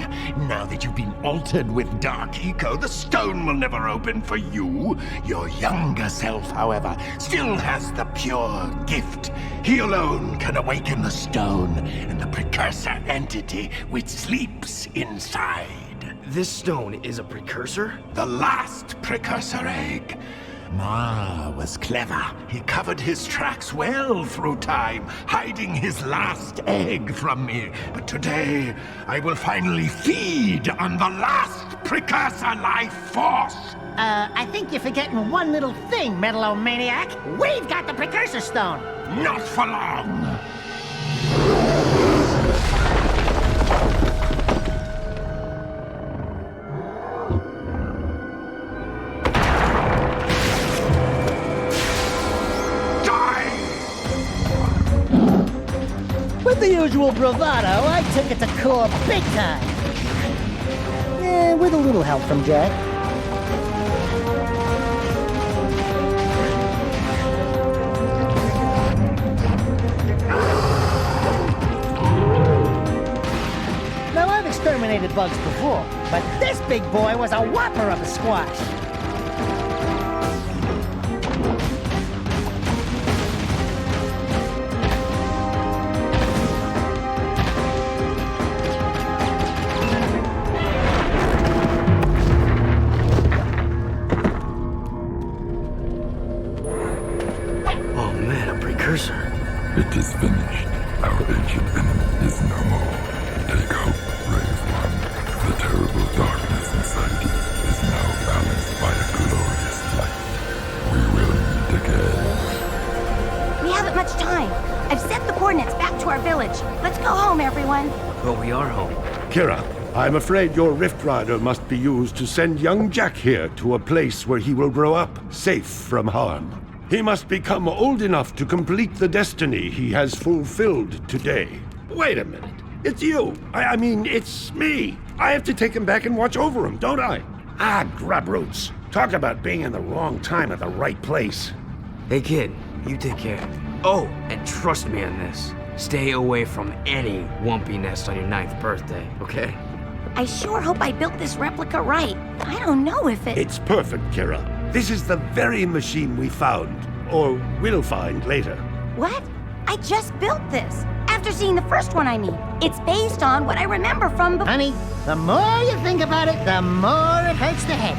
S11: Now that you've been altered with Dark Eco, the stone will never open for you. Your younger self, however, still has the pure gift. He alone can awaken the stone and the precursor entity which sleeps inside.
S15: This stone is a precursor?
S11: The last precursor egg. Ma was clever. He covered his tracks well through time, hiding his last egg from me. But today, I will finally feed on the last precursor life force.
S7: I think you're forgetting one little thing, Metalomaniac. We've got the precursor stone.
S11: Not for long.
S1: With the usual bravado, I took it to core big time. Yeah, with a little help from Jak. Now, I've exterminated bugs before, but this big boy was a whopper of a squash.
S19: It is finished. Our ancient enemy is no more. Take hope, brave one. The terrible darkness inside you is now balanced by a glorious light. We will meet again.
S4: We haven't much time. I've sent the coordinates back to our village. Let's go home, everyone.
S15: But we are home.
S2: Kira, I'm afraid your Rift Rider must be used to send young Jak here to a place where he will grow up, safe from harm. He must become old enough to complete the destiny he has fulfilled today. Wait a minute. It's you. I mean, it's me. I have to take him back and watch over him, don't I? Ah, grubroots. Talk about being in the wrong time at the right place.
S15: Hey, kid, you take care. Oh, and trust me on this. Stay away from any Wumpy nest on your 9th birthday, okay?
S4: I sure hope I built this replica right. I don't know if it...
S2: It's perfect, Kira. This is the very machine we found, or will find later.
S4: What? I just built this. After seeing the first one, I mean. It's based on what I remember from before.
S7: Honey, the more you think about it, the more it hurts the head.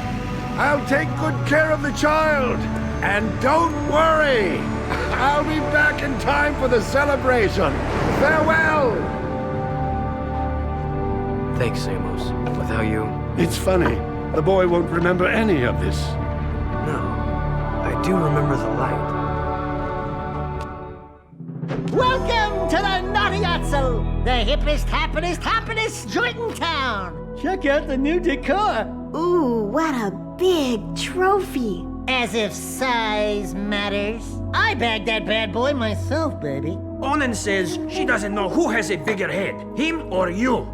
S2: I'll take good care of the child. And don't worry. I'll be back in time for the celebration. Farewell.
S15: Thanks, Amos. Without you...
S2: It's funny. The boy won't remember any of this.
S15: No. I do remember the light.
S7: Welcome to the Naughty-Otso, the hippest, happiest joint in town.
S1: Check out the new decor.
S10: Ooh, what a big trophy.
S7: As if size matters. I bagged that bad boy myself, baby.
S15: Onin says she doesn't know who has a bigger head, him or you.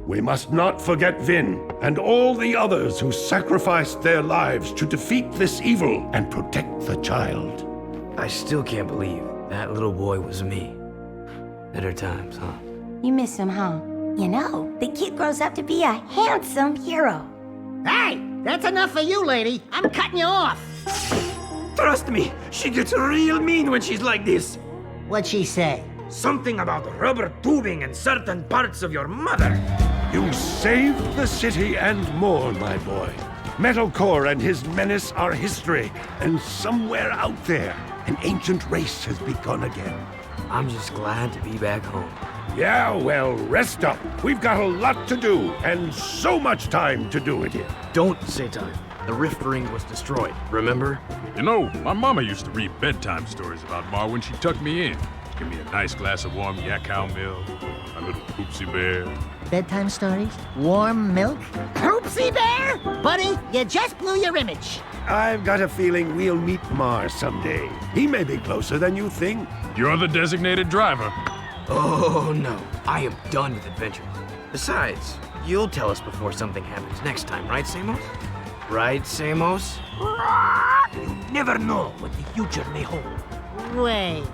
S2: We must not forget Vin and all the others who sacrificed their lives to defeat this evil and protect the child.
S15: I still can't believe that little boy was me. Better times, huh?
S4: You miss him, huh? You know, the kid grows up to be a handsome hero.
S7: Hey, that's enough for you, lady. I'm cutting you off.
S15: Trust me, she gets real mean when she's like this.
S7: What'd she say?
S15: Something about rubber tubing and certain parts of your mother.
S2: You saved the city and more, my boy. Metalcore and his menace are history, and somewhere out there, an ancient race has begun again.
S15: I'm just glad to be back home.
S2: Yeah, well, rest up. We've got a lot to do, and so much time to do it in.
S15: Don't say time. The Rift Ring was destroyed, remember?
S21: You know, my mama used to read bedtime stories about Ma when she tucked me in. Give me a nice glass of warm yak cow milk, a little poopsie bear.
S1: Bedtime stories? Warm milk?
S7: Poopsie bear? Buddy, you just blew your image.
S2: I've got a feeling we'll meet Mars someday. He may be closer than you think.
S21: You're the designated driver.
S15: Oh, no. I am done with adventures. Besides, You'll tell us before something happens next time, right, Samos? Right, Samos?
S16: You never know what the future may hold.
S1: Wait.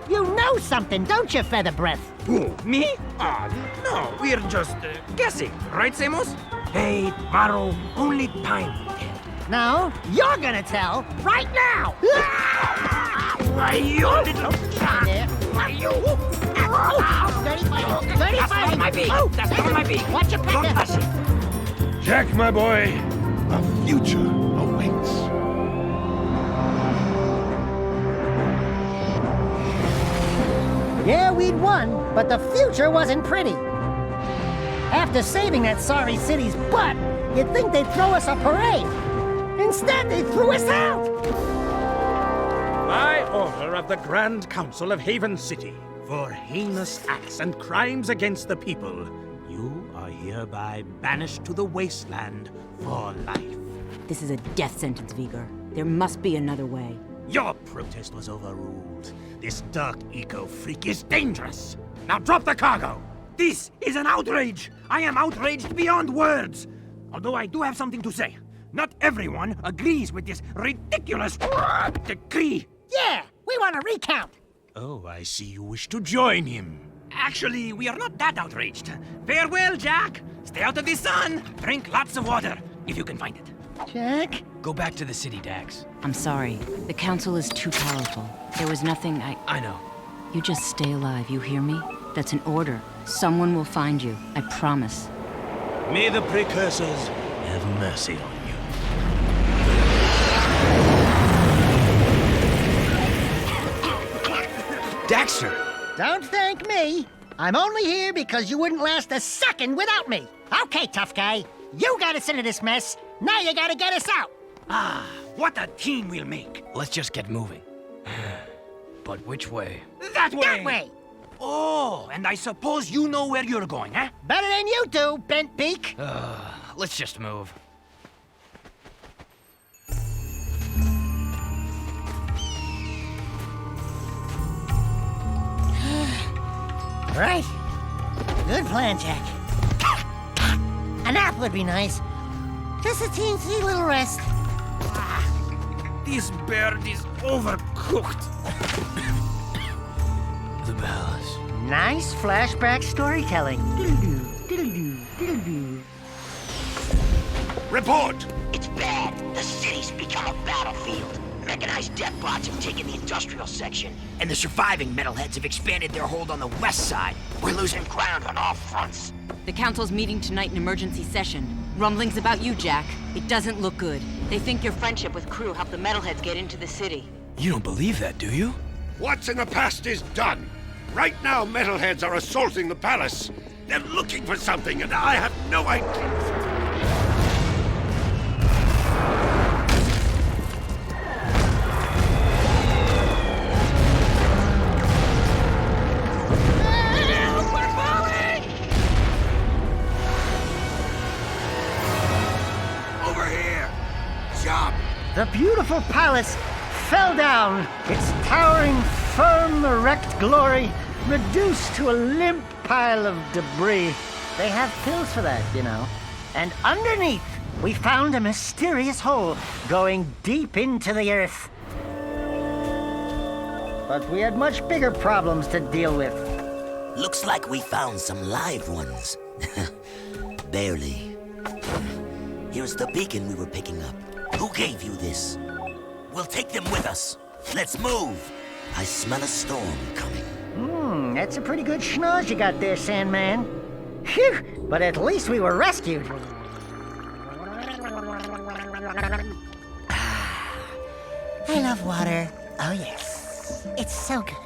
S1: You know something, don't you, Feather Breath?
S16: Who, me? No, we're just guessing, right, Samos? Hey, tomorrow, only time will tell.
S1: No, you're gonna tell right now!
S16: Why, you little... Why, you... That's not my beak! That's not my beak!
S1: Watch your
S16: Don't touch it!
S12: Jak, my boy, a future awaits.
S1: Yeah, we'd won, but the future wasn't pretty. After saving that sorry city's butt, you'd think they'd throw us a parade. Instead, they threw us out!
S5: By order of the Grand Council of Haven City, for heinous acts and crimes against the people, you are hereby banished to the wasteland for life.
S6: This is a death sentence, Vigor. There must be another way.
S5: Your protest was overruled. This dark eco-freak is dangerous. Now drop the cargo! This is an outrage! I am outraged beyond words! Although I do have something to say. Not everyone agrees with this ridiculous decree.
S1: Yeah, we want a recount.
S5: Oh, I see you wish to join him. Actually, we are not that outraged. Farewell, Jak. Stay out of the sun. Drink lots of water, if you can find it.
S1: Jak?
S15: Go back to the city, Dax.
S6: I'm sorry. The council is too powerful. There was nothing
S15: I know.
S6: You just stay alive, you hear me? That's an order. Someone will find you, I promise.
S5: May the precursors have mercy on you.
S15: Daxter!
S1: Don't thank me. I'm only here because you wouldn't last a second without me. Okay, tough guy. You got us into this mess. Now you gotta get us out.
S16: Ah, what a team we'll make.
S15: Let's just get moving. But which way?
S16: That way!
S1: That way.
S16: Oh, and I suppose you know where you're going, huh?
S1: Better than you do, bent beak.
S15: Let's just move.
S1: Right. Good plan, Jak. A nap would be nice. Just a teensy little rest.
S16: This bird is overcooked.
S15: The bells.
S1: Nice flashback storytelling.
S12: Report!
S16: It's bad. The city's become a battlefield. Mechanized death bots have taken the industrial section, and the surviving metalheads have expanded their hold on the west side. We're losing ground on all fronts.
S6: The council's meeting tonight in emergency session. Rumblings about you, Jak. It doesn't look good. They think your friendship with Crew helped the metalheads get into the city.
S15: You don't believe that, do you?
S12: What's in the past is done. Right now, metalheads are assaulting the palace. They're looking for something, and I have no idea.
S1: The beautiful palace fell down, its towering, firm, erect glory reduced to a limp pile of debris. They have pills for that, you know. And underneath, we found a mysterious hole going deep into the earth. But we had much bigger problems to deal with.
S16: Looks like we found some live ones. Barely. Here's the beacon we were picking up. Who gave you this? We'll take them with us. Let's move. I smell a storm coming.
S1: That's a pretty good schnoz you got there, Sandman. Phew, but at least we were rescued. I love water. Oh, yes. It's so good.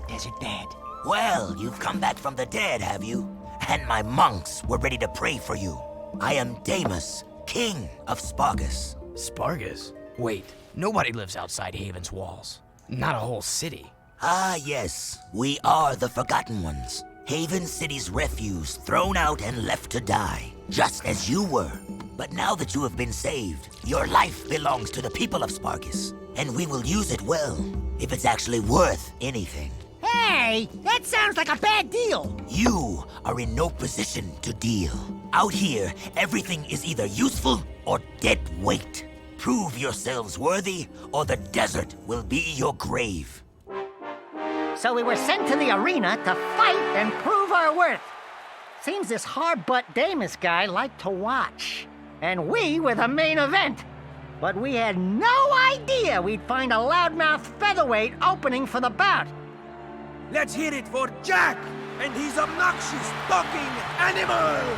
S1: Desert bed.
S16: Well, you've come back from the dead, have you? And my monks were ready to pray for you. I am Damus, king of Spargus.
S15: Spargus? Wait, nobody lives outside Haven's walls. Not a whole city.
S16: Ah, yes. We are the Forgotten Ones. Haven City's refuse, thrown out and left to die. Just as you were. But now that you have been saved, your life belongs to the people of Spargus. And we will use it well, if it's actually worth anything.
S1: Hey,
S7: Hey, that sounds like a bad deal.
S9: You are in no position to deal. Out here, everything is either useful or dead weight. Prove yourselves worthy, or the desert will be your grave.
S1: So we were sent to the arena to fight and prove our worth. Seems this hard-butt Damus guy liked to watch. And we were the main event. But we had no idea we'd find a loudmouth featherweight opening for the bout.
S5: Let's hear it for Jak and his obnoxious talking animal!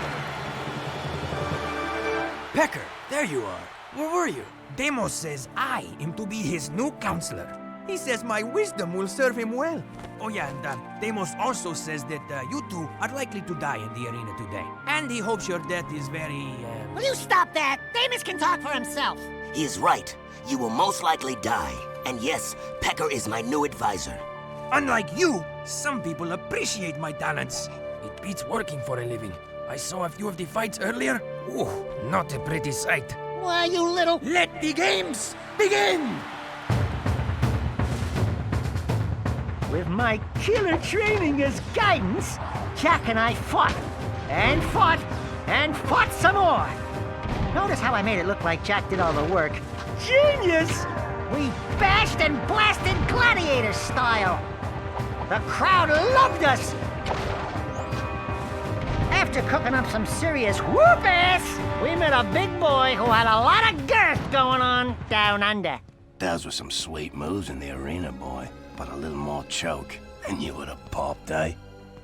S15: Pecker, there you are. Where were you?
S5: Deimos says I am to be his new counselor. He says my wisdom will serve him well. Oh yeah, and Deimos also says that you two are likely to die in the arena today. And he hopes your death is very,
S7: Will you stop that? Damus can talk for himself.
S9: He is right. You will most likely die. And yes, Pecker is my new advisor.
S5: Unlike you, some people appreciate my talents.
S15: It beats working for a living. I saw a few of the fights earlier. Ooh, not a pretty sight.
S7: Why, you little...
S5: Let the games begin!
S1: With my killer training as guidance, Jak and I fought, and fought, and fought some more. Notice how I made it look like Jak did all the work. Genius! We bashed and blasted gladiator style. The crowd loved us. After cooking up some serious whoop-ass, we met a big boy who had a lot of girth going on down under.
S22: Those were some sweet moves in the arena, boy. But a little more choke, and you would have popped, eh?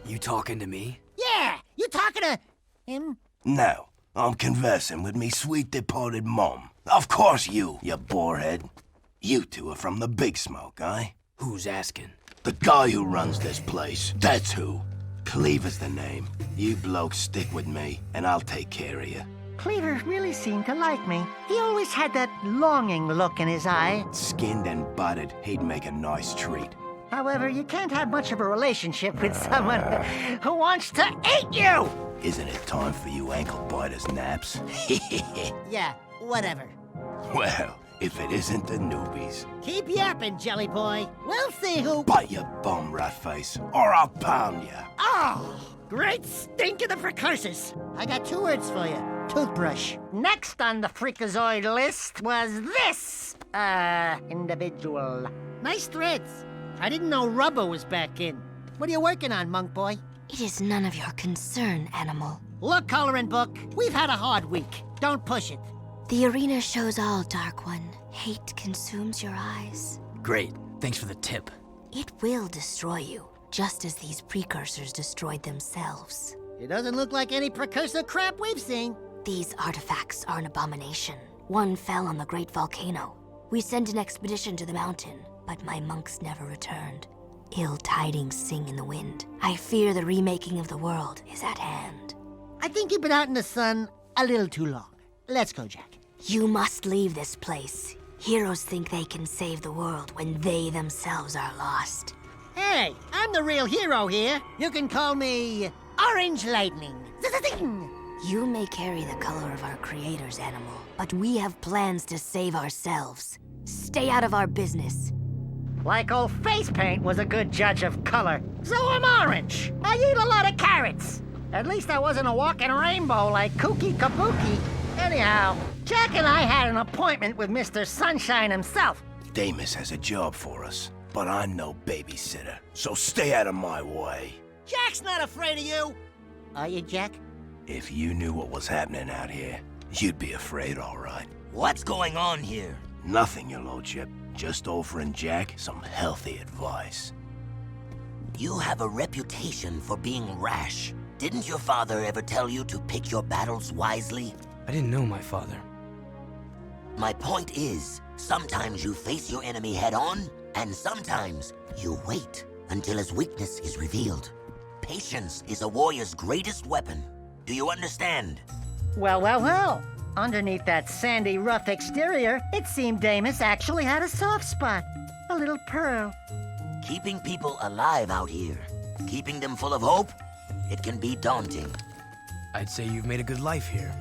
S15: You talking to me?
S7: Yeah, you talking to him?
S22: No, I'm conversing with me sweet departed mom. Of course you borehead. You two are from the Big Smoke, eh?
S15: Who's asking?
S22: The guy who runs this place, that's who. Cleaver's the name. You blokes stick with me, and I'll take care of you.
S1: Cleaver really seemed to like me. He always had that longing look in his eye.
S22: Skinned and butted, he'd make a nice treat.
S1: However, you can't have much of a relationship with someone who wants to eat you!
S22: Isn't it time for you ankle biters naps?
S7: Yeah, whatever.
S22: Well, if it isn't the newbies.
S7: Keep yapping, Jelly Boy. We'll see who...
S22: Bite your bum, rat face, or I'll pound you.
S7: Oh, great stink of the precursors. I got 2 words for you. Toothbrush.
S1: Next on the Freakazoid list was this, individual.
S7: Nice threads. I didn't know rubber was back in. What are you working on, Monk Boy?
S14: It is none of your concern, animal.
S7: Look, Coloring Book, we've had a hard week. Don't push it.
S14: The arena shows all, Dark One. Hate consumes your eyes.
S15: Great. Thanks for the tip.
S14: It will destroy you, just as these precursors destroyed themselves.
S7: It doesn't look like any precursor crap we've seen.
S14: These artifacts are an abomination. One fell on the great volcano. We sent an expedition to the mountain, but my monks never returned. Ill tidings sing in the wind. I fear the remaking of the world is at hand.
S7: I think you've been out in the sun a little too long. Let's go, Jak.
S14: You must leave this place. Heroes think they can save the world when they themselves are lost.
S7: Hey, I'm the real hero here. You can call me Orange Lightning. Zing!
S14: You may carry the color of our creator's animal, but we have plans to save ourselves. Stay out of our business.
S1: Like old face paint was a good judge of color. So I'm orange. I eat a lot of carrots. At least I wasn't a walking rainbow like Kooky Kabuki. Anyhow, Jak and I had an appointment with Mr. Sunshine himself.
S22: Damus has a job for us, but I'm no babysitter, so stay out of my way.
S7: Jak's not afraid of you. Are you, Jak?
S22: If you knew what was happening out here, you'd be afraid, all right.
S9: What's going on here?
S22: Nothing, your lordship. Just offering Jak some healthy advice.
S9: You have a reputation for being rash. Didn't your father ever tell you to pick your battles wisely?
S15: I didn't know my father.
S9: My point is, sometimes you face your enemy head-on, and sometimes you wait until his weakness is revealed. Patience is a warrior's greatest weapon. Do you understand?
S1: Well. Underneath that sandy, rough exterior, it seemed Damus actually had a soft spot. A little pearl.
S9: Keeping people alive out here, keeping them full of hope, it can be daunting.
S15: I'd say you've made a good life here.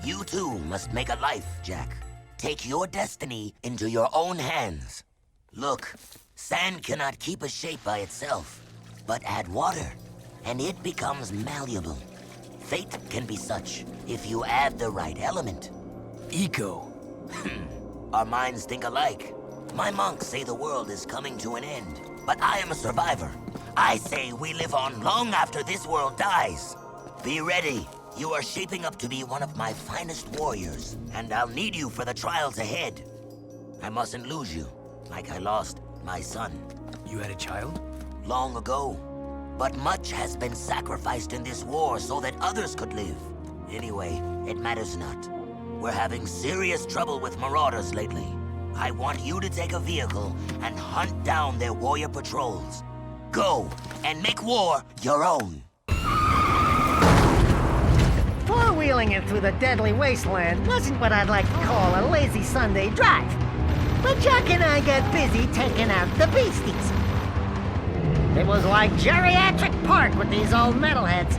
S9: You too must make a life, Jak. Take your destiny into your own hands. Look, sand cannot keep a shape by itself. but add water, and it becomes malleable. Fate can be such if you add the right element.
S15: Eco.
S9: Our minds think alike. My monks say the world is coming to an end, but I am a survivor. I say we live on long after this world dies. Be ready. You are shaping up to be one of my finest warriors, and I'll need you for the trials ahead. I mustn't lose you, like I lost my son.
S15: You had a child?
S9: Long ago. But much has been sacrificed in this war so that others could live. Anyway, it matters not. We're having serious trouble with marauders lately. I want you to take a vehicle and hunt down their warrior patrols. Go, and make war your own.
S1: Four-wheeling it through the deadly wasteland wasn't what I'd like to call a lazy Sunday drive. But Jak and I got busy taking out the beasties. It was like geriatric park with these old metalheads.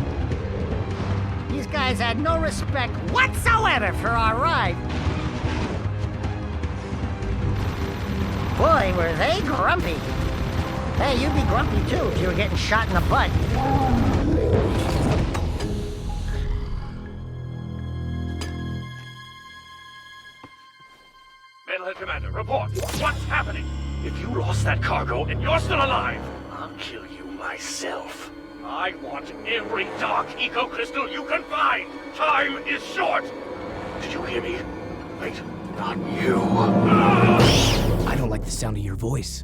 S1: These guys had no respect whatsoever for our ride. Boy, were they grumpy. Hey, you'd be grumpy too if you were getting shot in the butt.
S5: Metalhead Commander, report. What's happening? If you lost that cargo and you're still alive, I'll kill you myself. I want every dark eco crystal you can find. Time is short. Did you hear me? Wait, not you.
S15: I don't like the sound of your voice.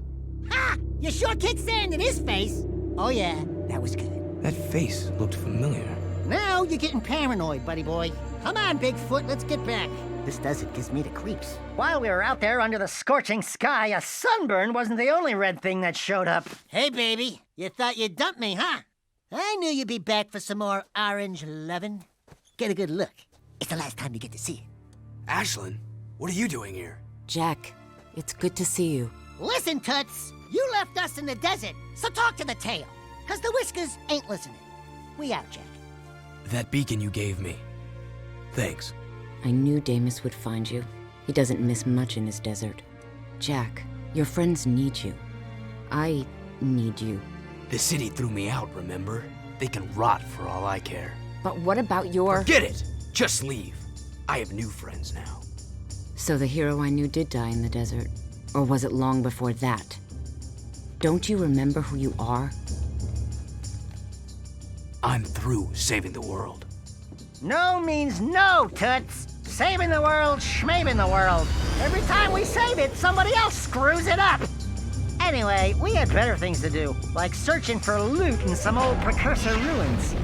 S7: Ha! You sure kicked sand in his face. Oh yeah, that was good.
S15: That face looked familiar.
S7: Now you're getting paranoid, buddy boy. Come on, Bigfoot, let's get back.
S1: This desert gives me the creeps. While we were out there under the scorching sky, a sunburn wasn't the only red thing that showed up.
S7: Hey, baby, you thought you'd dump me, huh? I knew you'd be back for some more orange lovin'. Get a good look. It's the last time you get to see it.
S15: Ashlyn, what are you doing here?
S6: Jak, it's good to see you.
S7: Listen, Toots, you left us in the desert, so talk to the tail. 'Cause the Whiskers ain't listening. We out, Jak.
S15: That beacon you gave me. Thanks.
S6: I knew Damus would find you. He doesn't miss much in this desert. Jak, your friends need you. I need you.
S15: The city threw me out, remember? They can rot for all I care.
S6: But what about your...
S15: Forget it! Just leave. I have new friends now.
S6: So the hero I knew did die in the desert. Or was it long before that? Don't you remember who you are?
S15: I'm through saving the world.
S1: No means no, Toots. Saving the world, schmaving the world. Every time we save it, somebody else screws it up. Anyway, we had better things to do, like searching for loot in some old precursor ruins.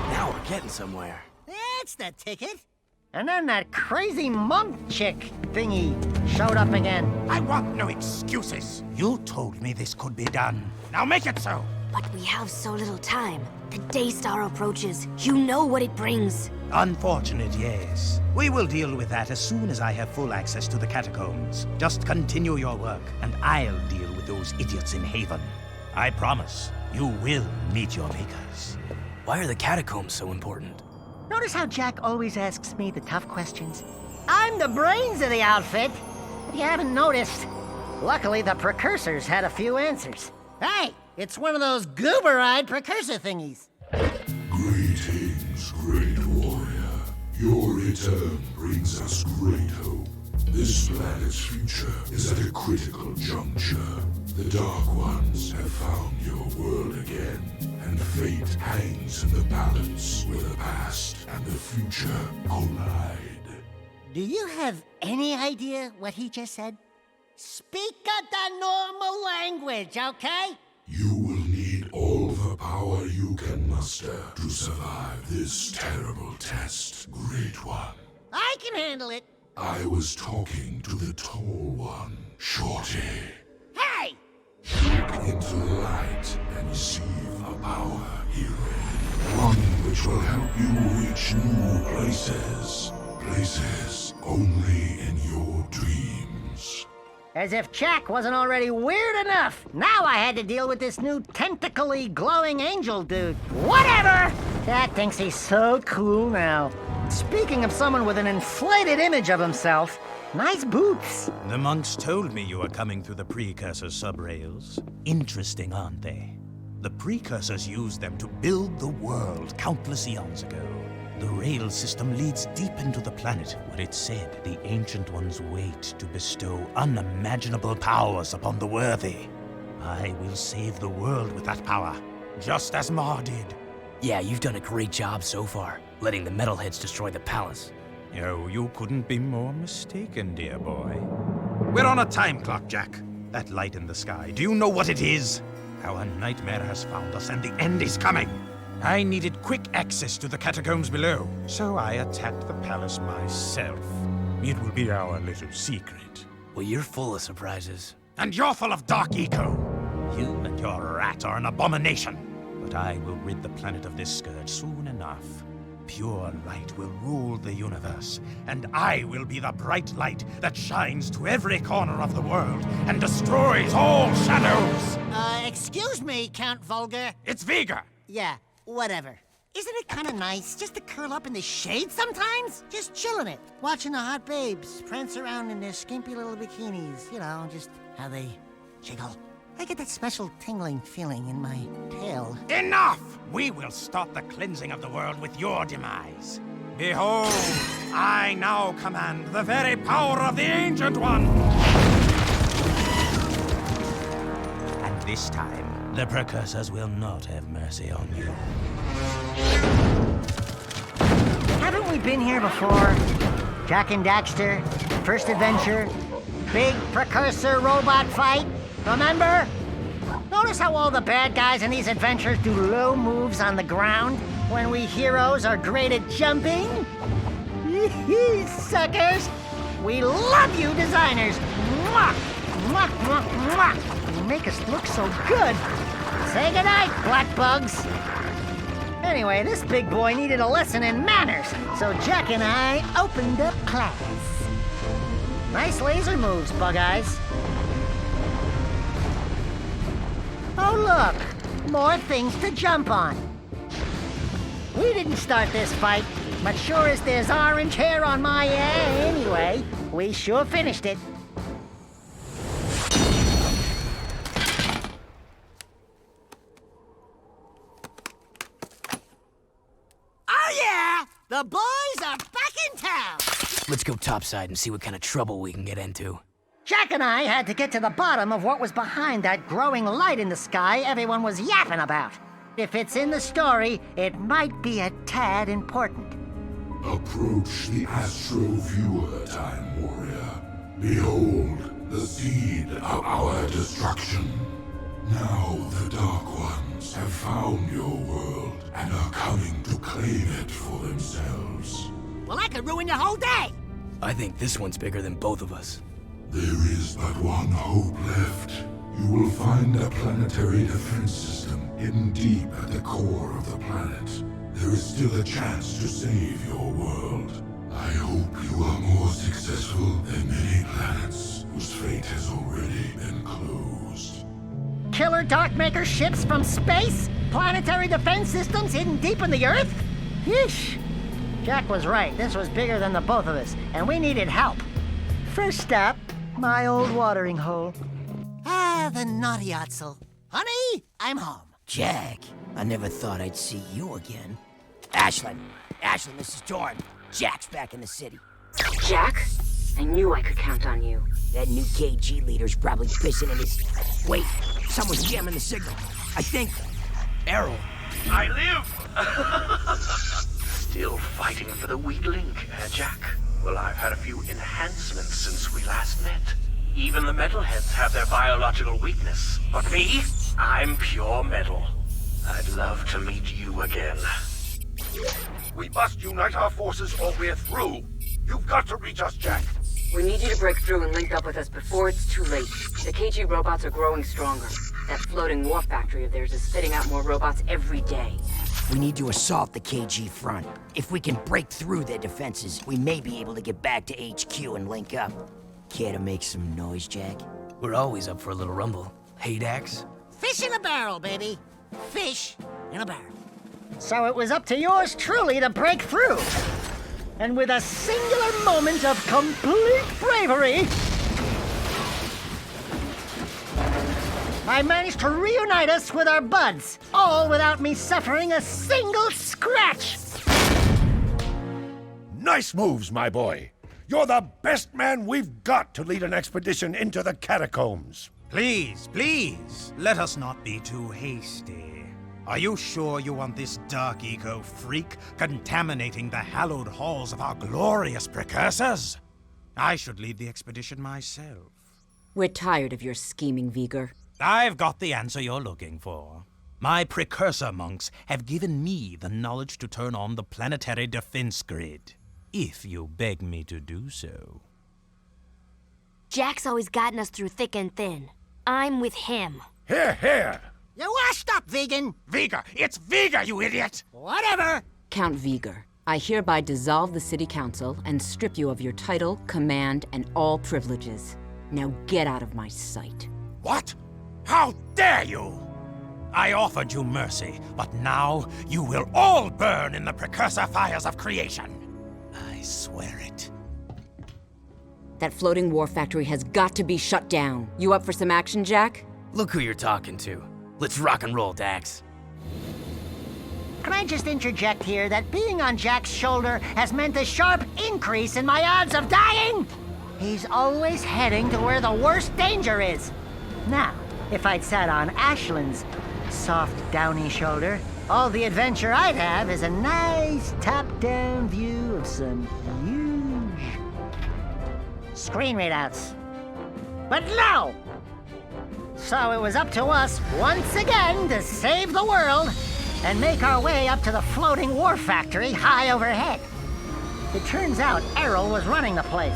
S15: Now we're getting somewhere.
S7: That's the ticket.
S1: And then that crazy monk chick thingy showed up again.
S5: I want no excuses. You told me this could be done. Now make it so.
S14: But we have so little time. The Daystar approaches. You know what it brings.
S5: Unfortunate, yes. We will deal with that as soon as I have full access to the catacombs. Just continue your work, and I'll deal with those idiots in Haven. I promise, you will meet your makers.
S15: Why are the catacombs so important?
S1: Notice how Jak always asks me the tough questions? I'm the brains of the outfit. If you haven't noticed, luckily the precursors had a few answers.
S7: Hey, it's one of those goober-eyed precursor thingies.
S3: Greetings, great warrior. Your return brings us great hope. This planet's future is at a critical juncture. The Dark Ones have found your world again, and fate hangs in the balance where the past and the future collide.
S7: Do you have any idea what he just said? Speak the normal language, okay?
S3: You will need all the power you can muster to survive this terrible test, Great One.
S7: I can handle it.
S3: I was talking to the Tall One, Shorty.
S7: Hey!
S3: Look into the light and receive a power healing. One which will help you reach new places. Places only in your dreams.
S1: As if Jak wasn't already weird enough. Now I had to deal with this new tentacly glowing angel dude. Whatever! Jak thinks he's so cool now. Speaking of someone with an inflated image of himself, nice boots.
S5: The monks told me you were coming through the precursor subrails. Interesting, aren't they? The precursors used them to build the world countless eons ago. The rail system leads deep into the planet, where it's said the Ancient Ones wait to bestow unimaginable powers upon the worthy. I will save the world with that power, just as Mar did.
S15: Yeah, you've done a great job so far, letting the metalheads destroy the palace.
S5: Oh, you couldn't be more mistaken, dear boy. We're on a time clock, Jak. That light in the sky, do you know what it is? Our nightmare has found us and the end is coming. I needed quick access to the catacombs below, so I attacked the palace myself. It will be our little secret.
S15: Well, you're full of surprises.
S5: And you're full of dark eco. You and your rat are an abomination. But I will rid the planet of this scourge soon enough. Pure light will rule the universe, and I will be the bright light that shines to every corner of the world and destroys all shadows!
S7: Excuse me, Count Vulgar.
S5: It's Vega!
S7: Yeah, whatever. Isn't it kind of nice just to curl up in the shade sometimes? Just chilling it, watching the hot babes prance around in their skimpy little bikinis. You know, just how they jiggle. I get that special tingling feeling in my tail.
S5: Enough! We will start the cleansing of the world with your demise. Behold, I now command the very power of the Ancient One! And this time, the precursors will not have mercy on you.
S1: Haven't we been here before? Jak and Daxter, first adventure, big precursor robot fight. Remember? Notice how all the bad guys in these adventures do low moves on the ground when we heroes are great at jumping? Suckers! We love you, designers! Mwah! Mwah, mwah, mwah! You make us look so good! Say goodnight, black bugs! Anyway, this big boy needed a lesson in manners, so Jak and I opened up class. Nice laser moves, Bug Eyes. Oh, look! More things to jump on. We didn't start this fight, but sure as there's orange hair on my anyway, we sure finished it.
S7: Oh, yeah! The boys are back in town!
S15: Let's go topside and see what kind of trouble we can get into.
S1: Jak and I had to get to the bottom of what was behind that growing light in the sky everyone was yapping about. If it's in the story, it might be a tad important.
S3: Approach the Astro Viewer, Time Warrior. Behold, the seed of our destruction. Now the Dark Ones have found your world and are coming to claim it for themselves.
S7: Well, I could ruin your whole day!
S15: I think this one's bigger than both of us.
S3: There is but one hope left. You will find a planetary defense system hidden deep at the core of the planet. There is still a chance to save your world. I hope you are more successful than many planets whose fate has already been closed.
S1: Killer Darkmaker ships from space? Planetary defense systems hidden deep in the Earth? Yeesh. Jak was right. This was bigger than the both of us, and we needed help. First stop, my old watering hole.
S7: Ah, the naughty Otzel. Honey, I'm home.
S16: Jak, I never thought I'd see you again. Ashlyn, this is Dorn. Jak's back in the city.
S6: Jak? I knew I could count on you.
S16: That new KG leader's probably pissing in his... Wait, someone's jamming the signal. I think... Errol.
S8: I live! Still fighting for the weak link, Jak? Well, I've had a few enhancements since we last met. Even the metalheads have their biological weakness. But me? I'm pure metal. I'd love to meet you again.
S12: We must unite our forces or we're through. You've got to reach us, Jak.
S6: We need you to break through and link up with us before it's too late. The KG robots are growing stronger. That floating war factory of theirs is spitting out more robots every day.
S16: We need to assault the KG front. If we can break through their defenses, we may be able to get back to HQ and link up. Care to make some noise, Jak?
S15: We're always up for a little rumble. Hey, Dax?
S7: Fish in a barrel, baby. Fish in a barrel.
S1: So it was up to yours truly to break through. And with a singular moment of complete bravery, I managed to reunite us with our buds, all without me suffering a single scratch.
S2: Nice moves, my boy. You're the best man we've got to lead an expedition into the catacombs.
S5: Please, please, let us not be too hasty. Are you sure you want this dark eco freak contaminating the hallowed halls of our glorious precursors? I should lead the expedition myself.
S6: We're tired of your scheming, Vigor.
S5: I've got the answer you're looking for. My precursor monks have given me the knowledge to turn on the planetary defense grid, if you beg me to do so.
S14: Jack's always gotten us through thick and thin. I'm with him.
S2: Here, here!
S7: You're washed up, vegan.
S5: Vigor! It's Vigor, you idiot!
S7: Whatever.
S6: Count Vigor, I hereby dissolve the City Council and strip you of your title, command, and all privileges. Now get out of my sight.
S5: What? How dare you! I offered you mercy, but now you will all burn in the precursor fires of creation. I swear it.
S6: That floating war factory has got to be shut down. You up for some action, Jak?
S15: Look who you're talking to. Let's rock and roll, Dax.
S1: Can I just interject here that being on Jack's shoulder has meant a sharp increase in my odds of dying? He's always heading to where the worst danger is. Now, if I'd sat on Ashland's soft, downy shoulder, all the adventure I'd have is a nice top-down view of some huge screen readouts. But no! So it was up to us, once again, to save the world and make our way up to the floating war factory high overhead. It turns out Errol was running the place.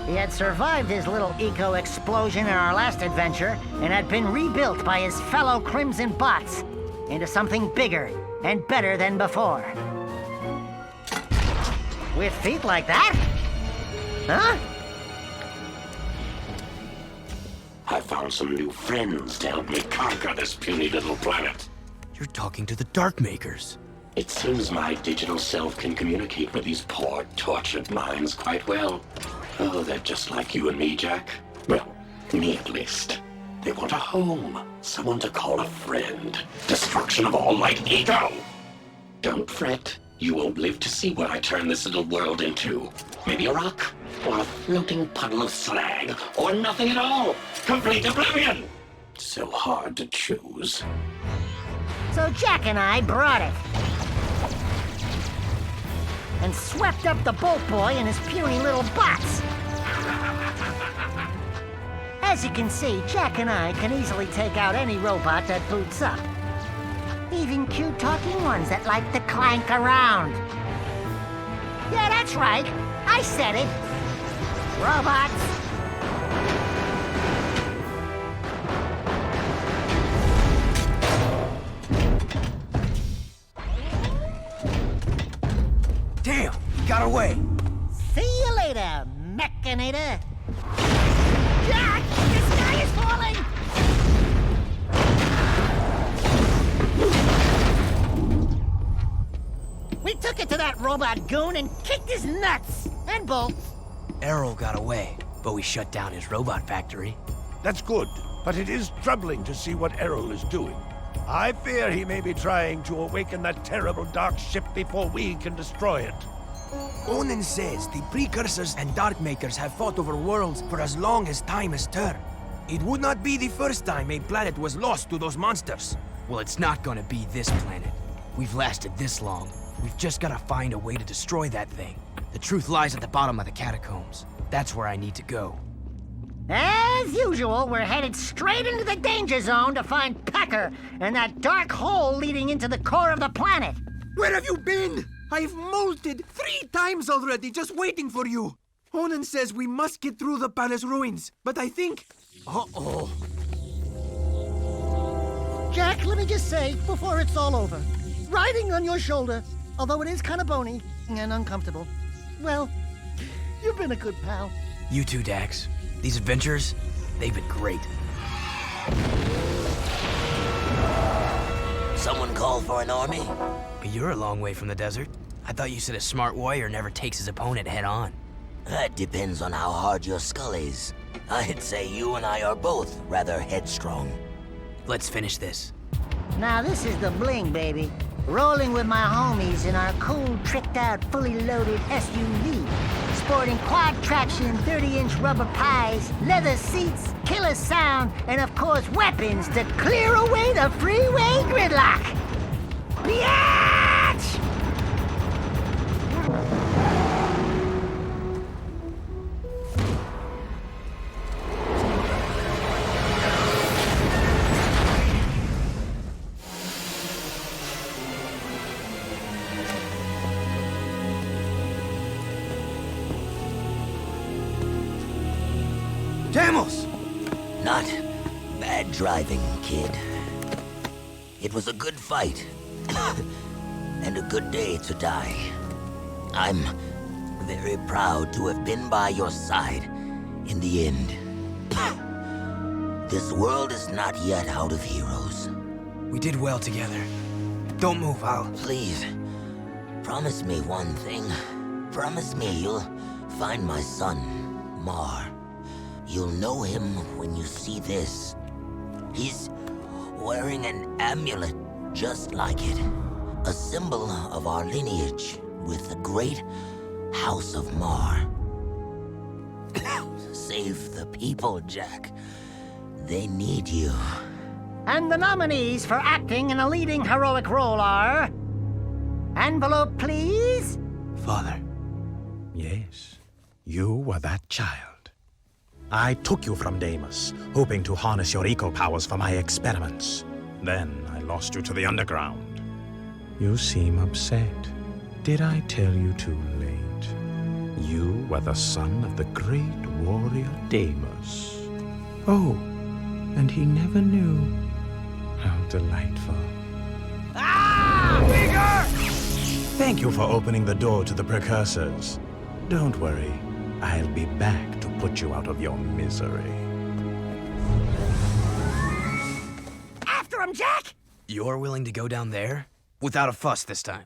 S1: He had survived his little eco-explosion in our last adventure and had been rebuilt by his fellow Crimson bots into something bigger and better than before. With feet like that? Huh?
S8: I found some new friends to help me conquer this puny little planet.
S15: You're talking to the Darkmakers.
S8: It seems my digital self can communicate with these poor, tortured minds quite well. Oh, they're just like you and me, Jak. Well, me at least. They want a home, someone to call a friend. Destruction of all light ego! Don't fret. You won't live to see what I turn this little world into. Maybe a rock, or a floating puddle of slag, or nothing at all. Complete oblivion! So hard to choose.
S1: So Jak and I brought it. And swept up the Bolt Boy and his puny little bots. As you can see, Jak and I can easily take out any robot that boots up. Even cute talking ones that like to clank around. Yeah, that's right. I said it. Robots.
S15: Damn, he got away.
S1: See you later, Mechanator. Jak, the sky is falling! We took it to that robot goon and kicked his nuts and bolts.
S15: Errol got away, but we shut down his robot factory.
S2: That's good, but it is troubling to see what Errol is doing. I fear he may be trying to awaken that terrible dark ship before we can destroy it.
S18: Onan says the Precursors and Darkmakers have fought over worlds for as long as time has turned. It would not be the first time a planet was lost to those monsters.
S15: Well, it's not gonna be this planet. We've lasted this long. We've just gotta find a way to destroy that thing. The truth lies at the bottom of the catacombs. That's where I need to go.
S1: As usual, we're headed straight into the danger zone to find Pecker and that dark hole leading into the core of the planet.
S18: Where have you been? I've molted 3 times already, just waiting for you. Onan says we must get through the palace ruins, but I think... Uh-oh.
S1: Jak, let me just say, before it's all over, riding on your shoulder, although it is kind of bony and uncomfortable, well, you've been a good pal.
S15: You too, Dax. These adventures, they've been great.
S9: Someone call for an army?
S15: But you're a long way from the desert. I thought you said a smart warrior never takes his opponent head on.
S9: That depends on how hard your skull is. I'd say you and I are both rather headstrong.
S15: Let's finish this.
S1: Now this is the bling, baby. Rolling with my homies in our cool, tricked-out, fully loaded SUV. Sporting quad traction, 30-inch rubber pies, leather seats, killer sound, and of course weapons to clear away the freeway gridlock. Biatch!
S18: Camels!
S9: Not bad driving, kid. It was a good fight. And a good day to die. I'm very proud to have been by your side in the end. This world is not yet out of heroes.
S18: We did well together. Don't move, Al.
S9: Please, promise me one thing. Promise me you'll find my son, Mar. You'll know him when you see this. He's wearing an amulet just like it. A symbol of our lineage with the great House of Mar. Save the people, Jak. They need you.
S1: And the nominees for acting in a leading heroic role are... Envelope, please?
S13: Father. Yes, you were that child. I took you from Deimos, hoping to harness your eco powers for my experiments. Then I lost you to the underground. You seem upset. Did I tell you too late? You were the son of the great warrior Deimos. Oh, and he never knew. How delightful.
S18: Ah! Bigger!
S13: Thank you for opening the door to the precursors. Don't worry, I'll be back to put you out of your misery.
S1: After him, Jak!
S15: You're willing to go down there? Without a fuss this time.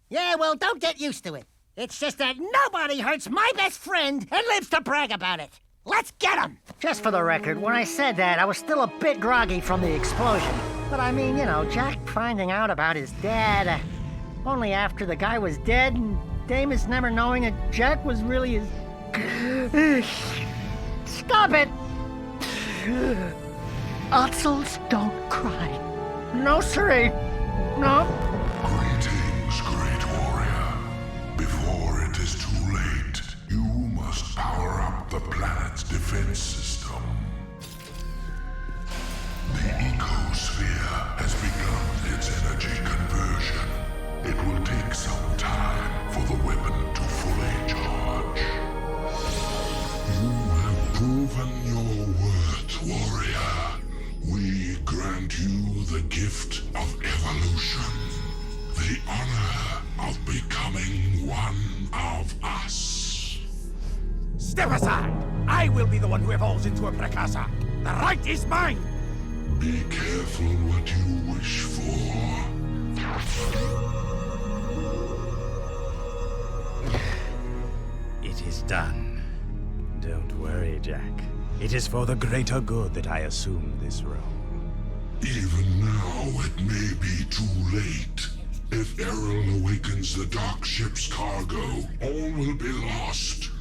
S1: Yeah, well, don't get used to it. It's just that nobody hurts my best friend and lives to brag about it. Let's get him! Just for the record, when I said that, I was still a bit groggy from the explosion. But I mean, you know, Jak finding out about his dad, only after the guy was dead, and Deimos never knowing that Jak was really his... Stop it! Otzels don't cry. No, siree. No.
S3: Greetings, great warrior. Before it is too late, you must power up the planet's defense system. The ecosphere has begun its energy conversion. It will take some time for the weapon to fully charge. You have proven your worth, warrior. We grant you the gift of evolution. The honor of becoming one of us.
S5: Step aside! I will be the one who evolves into a precursor. The right is mine!
S3: Be careful what you wish for.
S13: It is done. Don't worry, Jak. It is for the greater good that I assume this role.
S3: Even now, it may be too late. If Errol awakens the dark ship's cargo, all will be lost.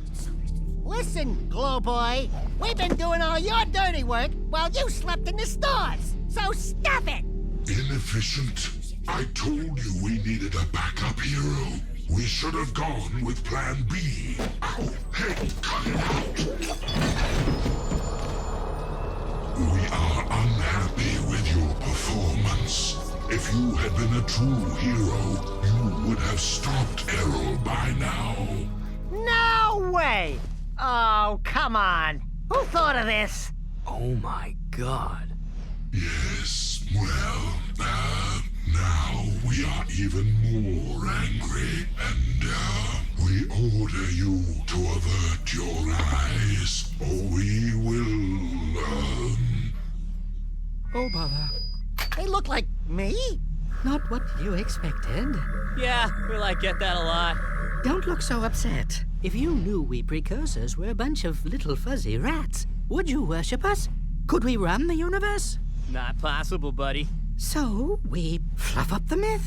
S1: Listen, Glow Boy, we've been doing all your dirty work while you slept in the stars. So stop it!
S3: Inefficient. I told you we needed a backup hero. We should have gone with Plan B. Ow, hey, cut it out! We are unhappy with your performance. If you had been a true hero, you would have stopped Errol by now.
S1: No way! Oh, come on. Who thought of this?
S15: Oh my god.
S3: Yes, well, now we are even more angry, and we order you to avert your eyes, or we will,
S20: Oh, bother.
S1: They look like me?
S20: Not what you expected.
S23: Yeah, we get that a lot.
S20: Don't look so upset. If you knew we precursors were a bunch of little fuzzy rats, would you worship us? Could we run the universe?
S23: Not possible, buddy.
S20: So, we fluff up the myth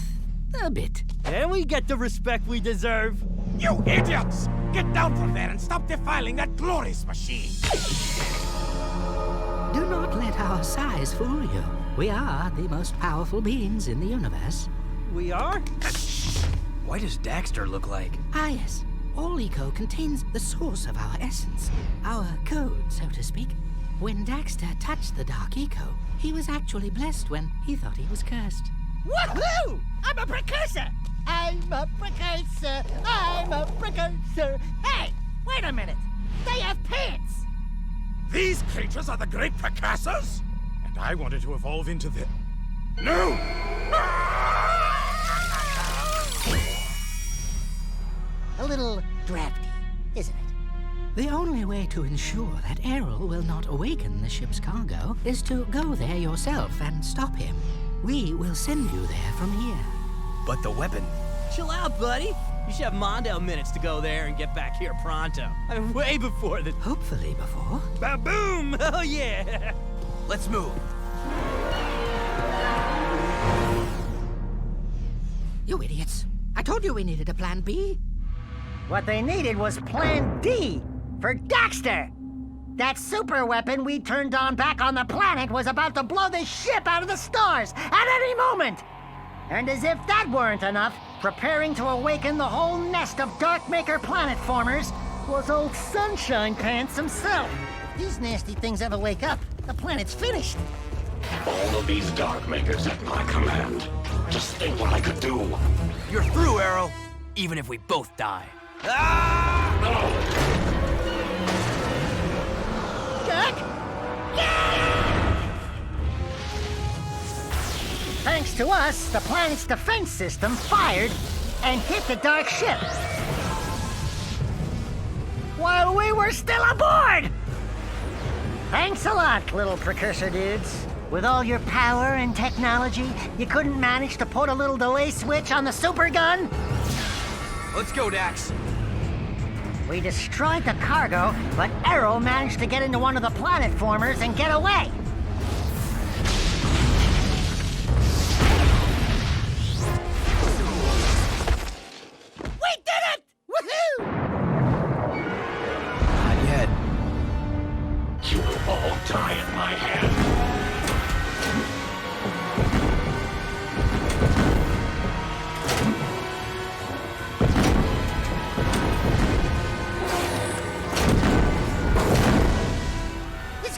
S20: a bit.
S23: And we get the respect we deserve.
S5: You idiots! Get down from there and stop defiling that glorious machine!
S20: Do not let our size fool you. We are the most powerful beings in the universe.
S23: We are?
S15: Why does Daxter look like?
S20: Ah, yes. All eco contains the source of our essence, our code, so to speak. When Daxter touched the dark eco, he was actually blessed when he thought he was cursed.
S7: Woohoo! I'm a precursor! I'm a precursor! I'm a precursor! Hey! Wait a minute! They have pants!
S5: These creatures are the great precursors?
S13: And I wanted to evolve into the...
S5: No!
S1: A little drafty, isn't it?
S20: The only way to ensure that Errol will not awaken the ship's cargo is to go there yourself and stop him. We will send you there from here.
S15: But the weapon...
S23: Chill out, buddy. You should have Mondale minutes to go there and get back here pronto. I mean, way before the...
S20: Hopefully before.
S23: Ba-boom! Oh, yeah!
S15: Let's move.
S20: You idiots. I told you we needed a plan B.
S1: What they needed was Plan D for Daxter. That super weapon we turned on back on the planet was about to blow the ship out of the stars at any moment. And as if that weren't enough, preparing to awaken the whole nest of Darkmaker planet formers was old Sunshine Pants himself. If these nasty things ever wake up, the planet's finished.
S8: All of these Darkmakers at my command. Just think what I could do.
S15: You're through, Errol. Even if we both die.
S1: Jak? Thanks to us, the planet's defense system fired and hit the dark ship. While we were still aboard! Thanks a lot, little precursor dudes. With all your power and technology, you couldn't manage to put a little delay switch on the super gun?
S15: Let's go, Dax.
S1: We destroyed the cargo, but Errol managed to get into one of the planet formers and get away.
S7: We did it! Woohoo!
S15: Not yet.
S8: You will all die in my hand.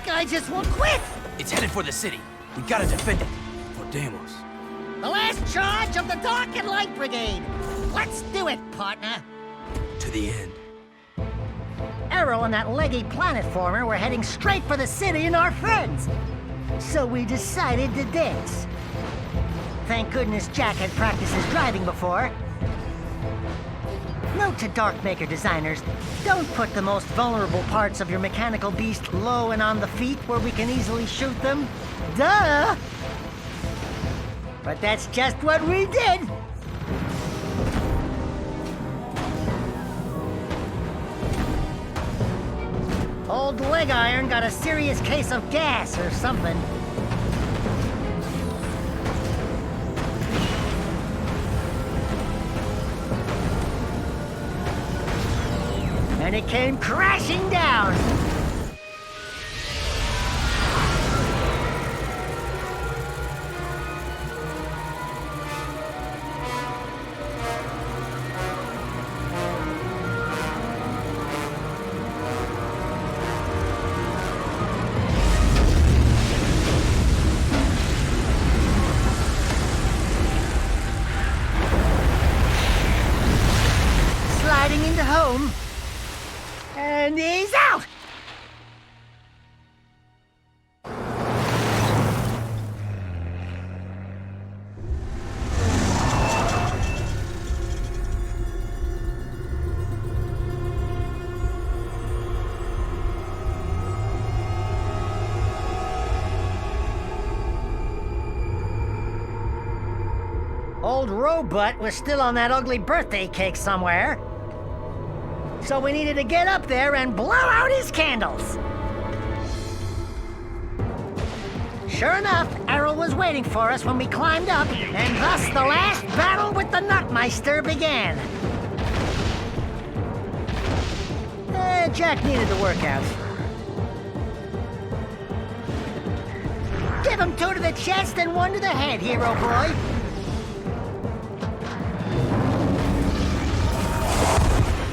S7: I just won't quit!
S15: It's headed for the city. We gotta defend it. For Deimos.
S7: The last charge of the Dark and Light Brigade! Let's do it, partner!
S15: To the end.
S1: Errol and that leggy planet former were heading straight for the city and our friends. So we decided to dance. Thank goodness Jak had practiced his driving before. Note to Darkmaker designers, don't put the most vulnerable parts of your mechanical beast low and on the feet where we can easily shoot them. Duh! But that's just what we did! Old Leg Iron got a serious case of gas or something. And it came crashing down. Sliding into home. And he's out! Old Robot was still on that ugly birthday cake somewhere. So we needed to get up there and blow out his candles. Sure enough, Errol was waiting for us when we climbed up, and thus the last battle with the Nutmeister began. Jak needed the workout. Give him 2 to the chest and 1 to the head, hero boy.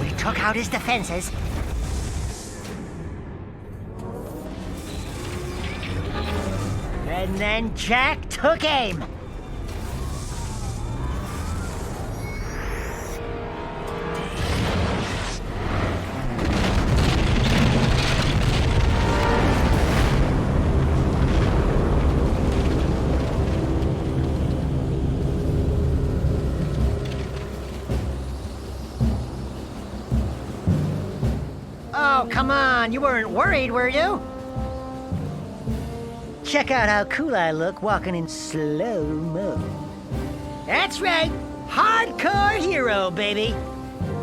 S1: We took out his defenses. And then Jak took aim. Oh, come on, you weren't worried, were you? Check out how cool I look walking in slow-mo. That's right, hardcore hero, baby.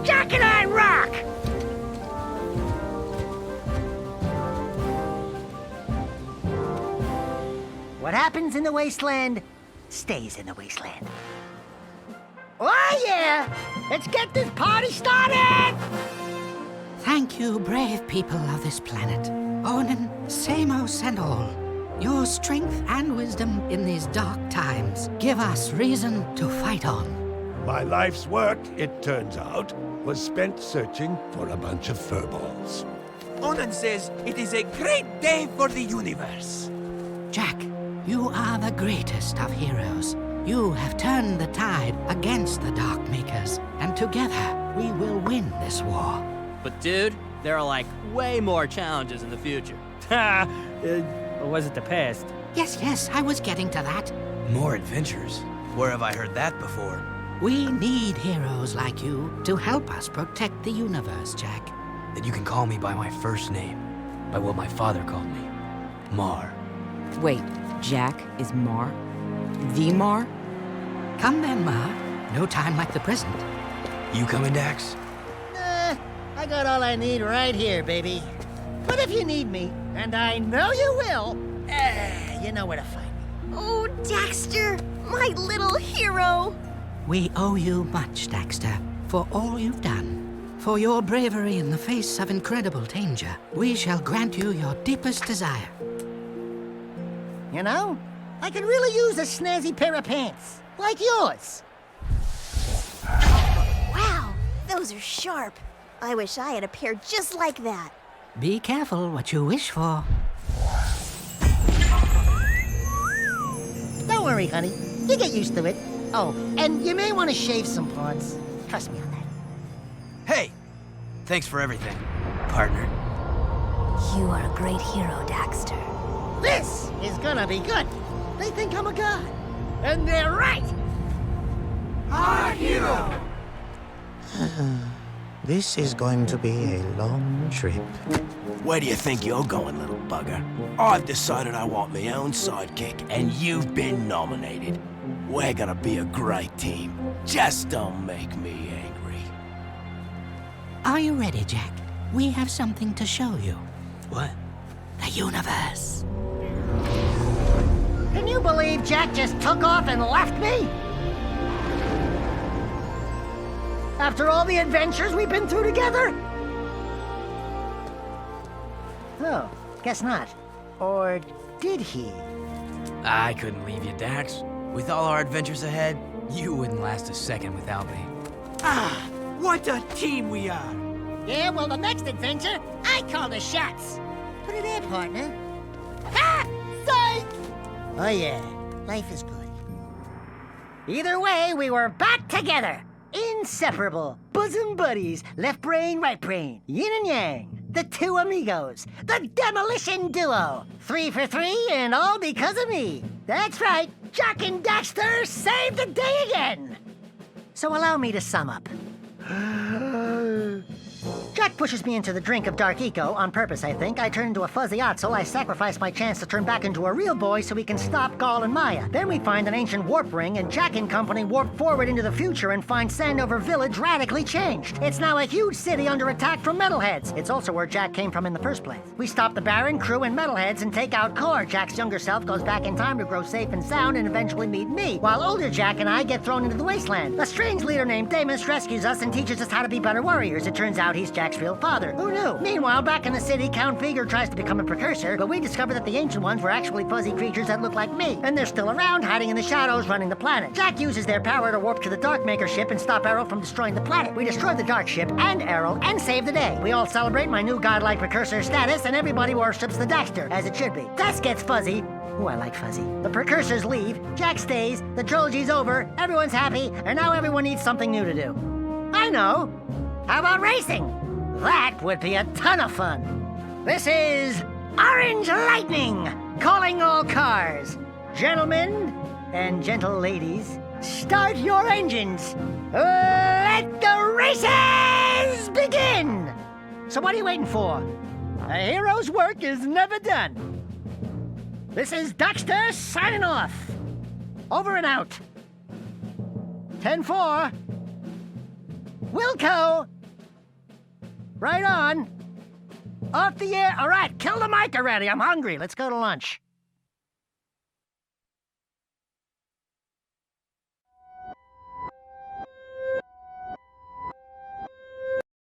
S1: Jak and I rock! What happens in the wasteland stays in the wasteland. Oh yeah! Let's get this party started!
S20: Thank you, brave people of this planet. Onin, Samos, and all. Your strength and wisdom in these dark times give us reason to fight on.
S2: My life's work, it turns out, was spent searching for a bunch of furballs.
S18: Onan says it is a great day for the universe.
S20: Jak, you are the greatest of heroes. You have turned the tide against the Dark Makers, and together we will win this war.
S23: But dude, there are like way more challenges in the future.
S11: Or was it the past?
S20: Yes, I was getting to that.
S15: More adventures? Where have I heard that before?
S20: We need heroes like you to help us protect the universe, Jak.
S15: Then you can call me by my first name, by what my father called me, Mar.
S6: Wait, Jak is Mar? The Mar?
S20: Come then, Mar. No time like the present.
S15: You coming, Dax?
S1: I got all I need right here, baby. But if you need me, and I know you will, you know where to find me.
S10: Oh, Daxter, my little hero.
S20: We owe you much, Daxter, for all you've done. For your bravery in the face of incredible danger, we shall grant you your deepest desire.
S1: You know, I could really use a snazzy pair of pants, like yours.
S10: Wow, those are sharp. I wish I had a pair just like that.
S20: Be careful what you wish for.
S1: Don't worry, honey. You get used to it. Oh, and you may want to shave some parts. Trust me on that.
S15: Hey! Thanks for everything, partner.
S14: You are a great hero, Daxter.
S1: This is gonna be good. They think I'm a god. And they're right.
S7: Our hero!
S13: This is going to be a long trip.
S22: Where do you think you're going, little bugger? I've decided I want my own sidekick, and you've been nominated. We're gonna be a great team. Just don't make me angry.
S20: Are you ready, Jak? We have something to show you.
S15: What?
S20: The universe.
S1: Can you believe Jak just took off and left me? After all the adventures we've been through together? Oh, guess not. Or did he?
S15: I couldn't leave you, Dax. With all our adventures ahead, you wouldn't last a second without me.
S18: Ah, what a team we are!
S1: Yeah, well, the next adventure, I call the shots. Put it in, partner. Ah! Psych! Oh, yeah. Life is good. Either way, we were back together. Inseparable. Bosom buddies. Left brain, right brain. Yin and yang. The two amigos. The demolition duo. 3 for 3 and all because of me. That's right. Jak and Daxter saved the day again. So allow me to sum up. Jak pushes me into the drink of dark eco, on purpose, I think. I turn into a fuzzy Otzel. I sacrifice my chance to turn back into a real boy so we can stop Gall and Maya. Then we find an ancient warp ring, and Jak and company warp forward into the future and find Sandover Village radically changed. It's now a huge city under attack from metalheads. It's also where Jak came from in the first place. We stop the Baron, crew, and metalheads and take out Core. Jak's younger self goes back in time to grow safe and sound and eventually meet me, while older Jak and I get thrown into the wasteland. A strange leader named Damus rescues us and teaches us how to be better warriors. It turns out he's Jak's real father. Who knew? Meanwhile, back in the city, Count Vigor tries to become a precursor, but we discover that the ancient ones were actually fuzzy creatures that look like me, and they're still around, hiding in the shadows, running the planet. Jak uses their power to warp to the Darkmaker ship and stop Arrow from destroying the planet. We destroy the Dark ship and Arrow and save the day. We all celebrate my new godlike precursor status, and everybody worships the Daxter, as it should be. That gets fuzzy. Ooh, I like fuzzy. The precursors leave, Jak stays, the trilogy's over, everyone's happy, and now everyone needs something new to do. I know. How about racing? That would be a ton of fun. This is Orange Lightning, calling all cars. Gentlemen and gentle ladies, start your engines. Let the races begin! So what are you waiting for? A hero's work is never done. This is Daxter signing off. Over and out. 10-4. Wilco! Right on. Off the air. All right, kill the mic already. I'm hungry. Let's go to lunch.